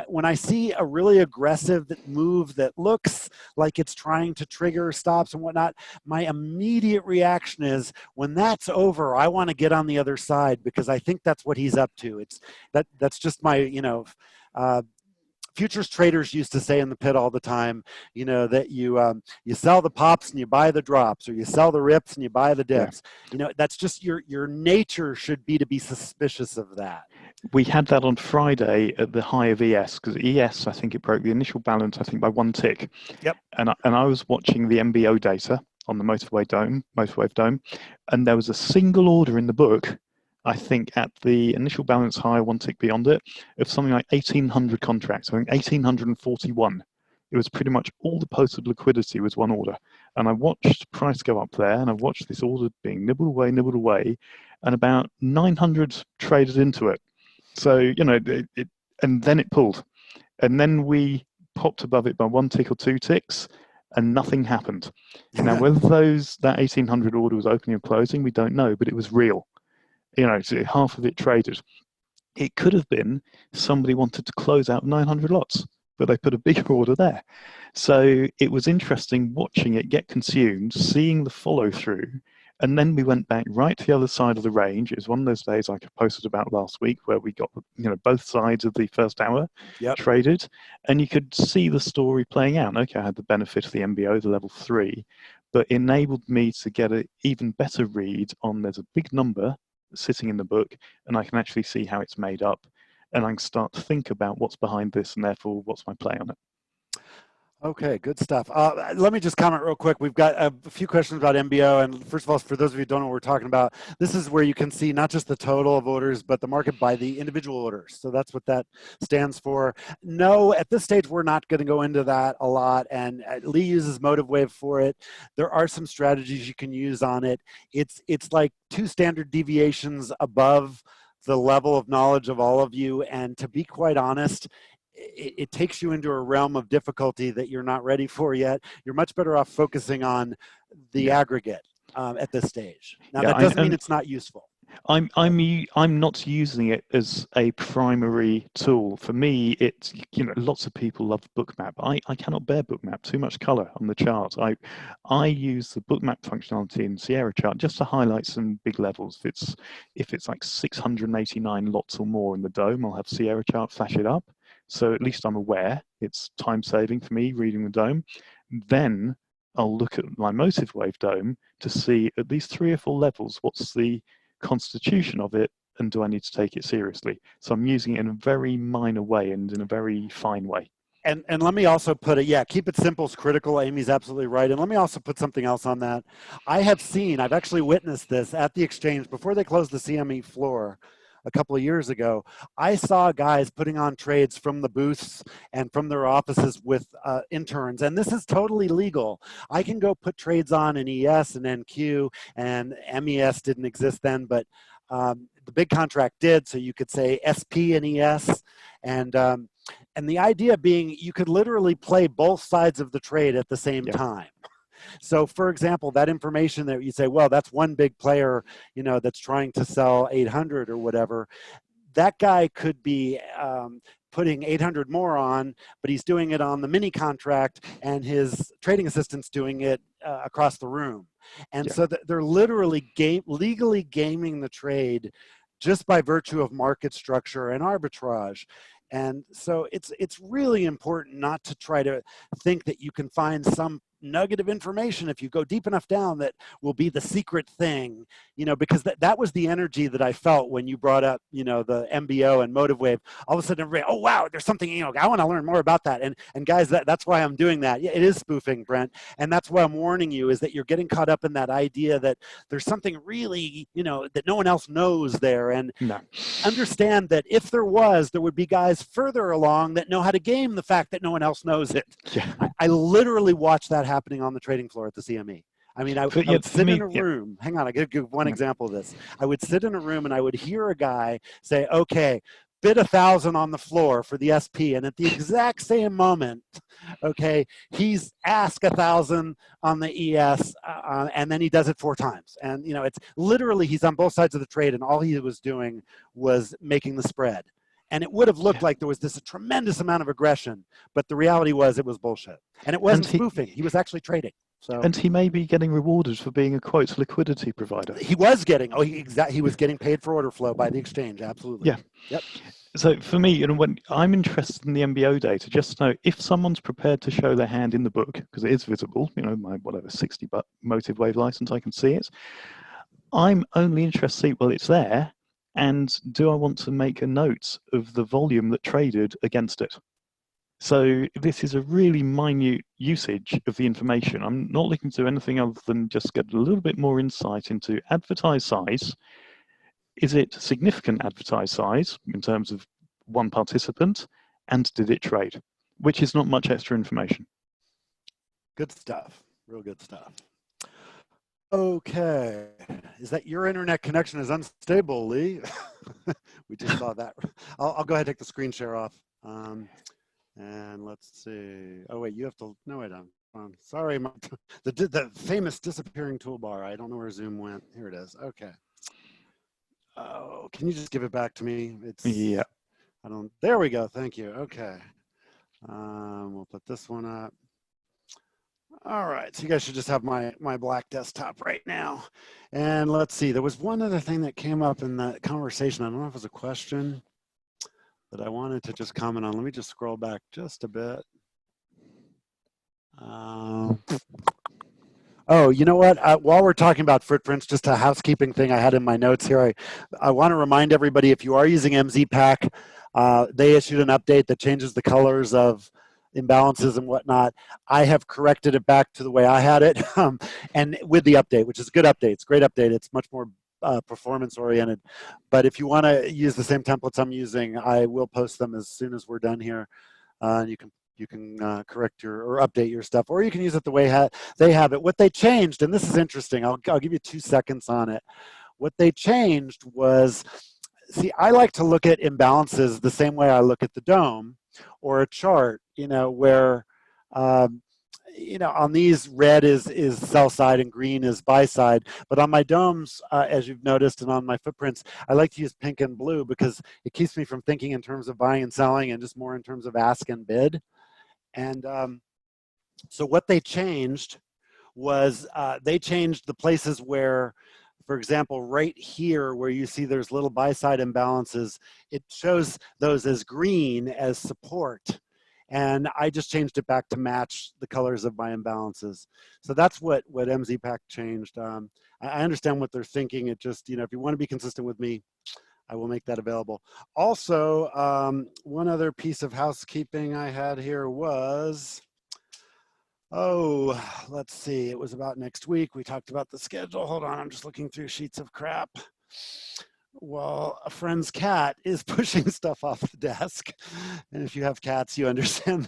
when I see a really aggressive move that looks like it's trying to trigger stops and whatnot, my immediate reaction is, when that's over, I want to get on the other side because I think that's what he's up to. That's just my, futures traders used to say in the pit all the time, that you sell the pops and you buy the drops, or you sell the rips and you buy the dips. Yeah. That's just your nature should be to be suspicious of that. We had that on Friday at the high of ES, because ES, I think it broke the initial balance, I think by 1 tick. Yep. And I was watching the MBO data on the motorwave dome, and there was a single order in the book, I think at the initial balance high, 1 tick beyond it, of something like 1,800 contracts. I think 1,841. It was pretty much all the posted liquidity was one order. And I watched price go up there, and I watched this order being nibbled away, and about 900 traded into it. So, and then it pulled. And then we popped above it by 1 tick or 2 ticks, and nothing happened. Now, whether that 1,800 order was opening or closing, we don't know, but it was real. So half of it traded. It could have been somebody wanted to close out 900 lots, but they put a bigger order there. So it was interesting watching it get consumed, seeing the follow through, and then we went back right to the other side of the range. It was one of those days like I posted about last week where we got both sides of the first hour traded, and you could see the story playing out. Okay, I had the benefit of the MBO, the level 3, but enabled me to get an even better read on there's a big number sitting in the book, and I can actually see how it's made up, and I can start to think about what's behind this, and therefore what's my play on it. Okay, good stuff. Let me just comment real quick. We've got a few questions about MBO. And first of all, for those of you who don't know what we're talking about, this is where you can see not just the total of orders, but the market by the individual orders. So that's what that stands for. No, at this stage, we're not going to go into that a lot. And Lee uses Motive Wave for it. There are some strategies you can use on it. It's like 2 standard deviations above the level of knowledge of all of you. And to be quite honest, it takes you into a realm of difficulty that you're not ready for yet. You're much better off focusing on the aggregate at this stage. Now, that doesn't mean it's not useful. I'm not using it as a primary tool. For me, it's, lots of people love Bookmap. I cannot bear Bookmap, too much color on the chart. I use the Bookmap functionality in Sierra chart just to highlight some big levels. If it's like 689 lots or more in the dome, I'll have Sierra chart flash it up. So at least I'm aware it's time saving for me reading the dome. Then I'll look at my Motive Wave dome to see at least 3 or 4 levels. What's the constitution of it, and do I need to take it seriously? So I'm using it in a very minor way and in a very fine way. And let me also put it, keep it simple is critical. Amy's absolutely right. And let me also put something else on that. I've actually witnessed this at the exchange before they closed the CME floor a couple of years ago. I saw guys putting on trades from the booths and from their offices with interns, and this is totally legal. I can go put trades on in ES and NQ, and MES didn't exist then, but the big contract did, so you could say SP and ES, and the idea being you could literally play both sides of the trade at the same time. So for example, that information that you say, well, that's one big player, that's trying to sell 800 or whatever, that guy could be putting 800 more on, but he's doing it on the mini contract and his trading assistant's doing it across the room. And so they're literally legally gaming the trade just by virtue of market structure and arbitrage. And so it's really important not to try to think that you can find some nugget of information if you go deep enough down that will be the secret thing, because that was the energy that I felt when you brought up, the MBO and Motive Wave. All of a sudden everybody, oh wow, there's something, I want to learn more about that. And guys, that's why I'm doing that. Yeah, it is spoofing, Brent. And that's why I'm warning you, is that you're getting caught up in that idea that there's something really, that no one else knows there. And understand that if there would be guys further along that know how to game the fact that no one else knows it. I literally watched that happening on the trading floor at the CME. I mean, I would sit in a room. Hang on, I give one example of this. I would sit in a room and I would hear a guy say, okay, bid 1,000 on the floor for the SP. And at the exact same moment, okay, he's asked 1,000 on the ES, and then he does it 4 times. And, it's literally, he's on both sides of the trade, and all he was doing was making the spread. And it would have looked like there was this tremendous amount of aggression, but the reality was it was bullshit. And it wasn't spoofing. He was actually trading. So, and he may be getting rewarded for being a, quote, liquidity provider. He was getting, he was getting paid for order flow by the exchange, absolutely. Yeah. Yep. So for me, when I'm interested in the MBO data, just know if someone's prepared to show their hand in the book, because it is visible, my 60 Motive Wave license, I can see it. I'm only interested, well, it's there. And do I want to make a note of the volume that traded against it? So this is a really minute usage of the information. I'm not looking to do anything other than just get a little bit more insight into advertised size. Is it significant advertised size in terms of one participant? And did it trade? Which is not much extra information. Good stuff. Real good stuff. Okay, is that your internet connection is unstable, Lee? We just saw that. I'll go ahead and take the screen share off. And let's see. Oh wait, you have to, no wait, sorry, the famous disappearing toolbar. I don't know where Zoom went. Here it is, okay. Oh, can you just give it back to me? There we go, thank you, okay. We'll put this one up. All right, so you guys should just have my black desktop right now. And let's see, there was one other thing that came up in that conversation. I don't know if it was a question that I wanted to just comment on. Let me just scroll back just a bit. Oh, you know what? While we're talking about footprints, just a housekeeping thing I had in my notes here. I want to remind everybody, if you are using MZ Pack, they issued an update that changes the colors of imbalances and whatnot. I have corrected it back to the way I had it, and with the update, which is a good update. It's a great update. It's much more performance oriented. But if you want to use the same templates I'm using, I will post them as soon as we're done here. You can correct your or update your stuff, or you can use it the way they have it. What they changed, and this is interesting, I'll give you 2 seconds on it. What they changed was, see, I like to look at imbalances the same way I look at the dome or a chart, where, on these red is sell side and green is buy side. But on my domes, as you've noticed, and on my footprints, I like to use pink and blue because it keeps me from thinking in terms of buying and selling and just more in terms of ask and bid. And so what they changed was they changed the places where, for example, right here where you see there's little buy-side imbalances, it shows those as green as support. And I just changed it back to match the colors of my imbalances. So that's what MZPAC changed. I understand what they're thinking. It just, if you want to be consistent with me, I will make that available. Also, one other piece of housekeeping I had here was, let's see, it was about next week. We talked about the schedule. Hold on, I'm just looking through sheets of crap. Well, a friend's cat is pushing stuff off the desk. And if you have cats, you understand.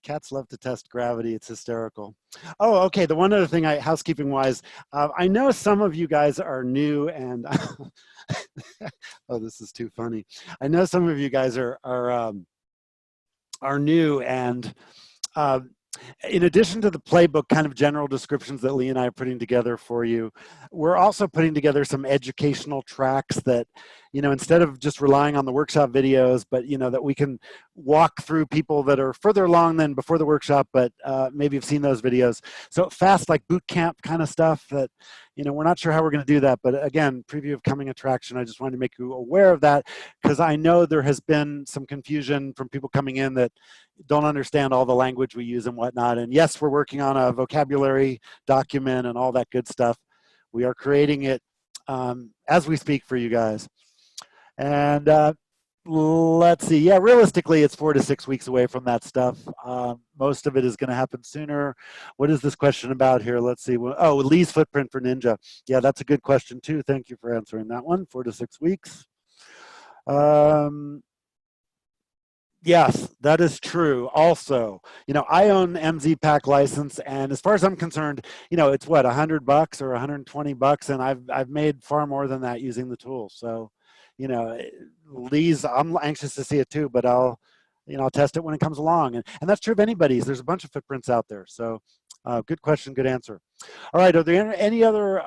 Cats love to test gravity. It's hysterical. Oh, okay. The one other thing, housekeeping wise, I know some of you guys are new and, oh, this is too funny. I know some of you guys are new, and in addition to the playbook kind of general descriptions that Lee and I are putting together for you, we're also putting together some educational tracks that, instead of just relying on the workshop videos, but, that we can walk through people that are further along than before the workshop, but maybe have seen those videos. So fast, like boot camp kind of stuff that, we're not sure how we're going to do that. But again, preview of coming attraction. I just wanted to make you aware of that because I know there has been some confusion from people coming in that don't understand all the language we use and whatnot. And yes, we're working on a vocabulary document and all that good stuff. We are creating it as we speak for you guys. And let's see. Yeah, realistically, it's 4 to 6 weeks away from that stuff. Most of it is going to happen sooner. What is this question about here? Let's see. Oh, Lee's footprint for Ninja. Yeah, that's a good question too. Thank you for answering that one. 4 to 6 weeks. Yes, that is true. Also, I own MZPAC license, and as far as I'm concerned, it's what, $100 or $120, and I've made far more than that using the tool. So, Lee's, I'm anxious to see it too, but I'll test it when it comes along, and that's true of anybody's. There's a bunch of footprints out there. So, good question, good answer. All right, are there any other?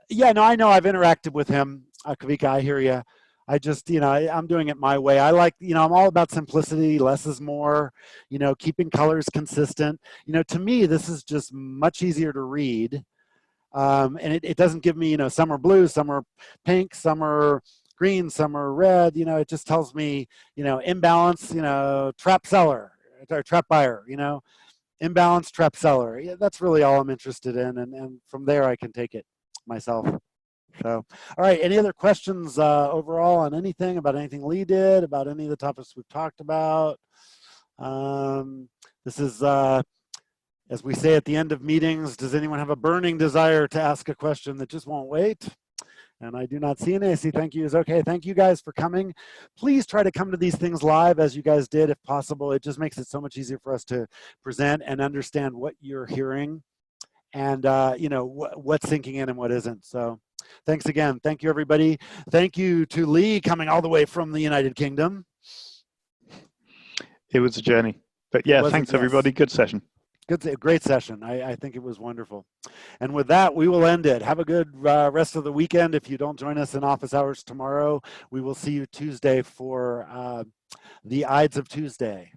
Yeah, no, I know I've interacted with him, Kavika. I hear you. I just, I'm doing it my way. I like, I'm all about simplicity, less is more, keeping colors consistent. To me, this is just much easier to read. And it doesn't give me, some are blue, some are pink, some are green, some are red. It just tells me, imbalance, trap seller, or trap buyer, imbalance, trap seller. Yeah, that's really all I'm interested in. And from there, I can take it myself. So, all right, any other questions overall on anything, about anything Lee did, about any of the topics we've talked about? This is, as we say at the end of meetings, does anyone have a burning desire to ask a question that just won't wait? And I do not see any. I see thank you is okay. Thank you guys for coming. Please try to come to these things live as you guys did if possible. It just makes it so much easier for us to present and understand what you're hearing and what's sinking in and what isn't. So thanks again. Thank you, everybody. Thank you to Lee coming all the way from the United Kingdom. It was a journey. But yeah, thanks, everybody. Good session. Great session. I think it was wonderful. And with that, we will end it. Have a good rest of the weekend. If you don't join us in office hours tomorrow, we will see you Tuesday for the Ides of Tuesday.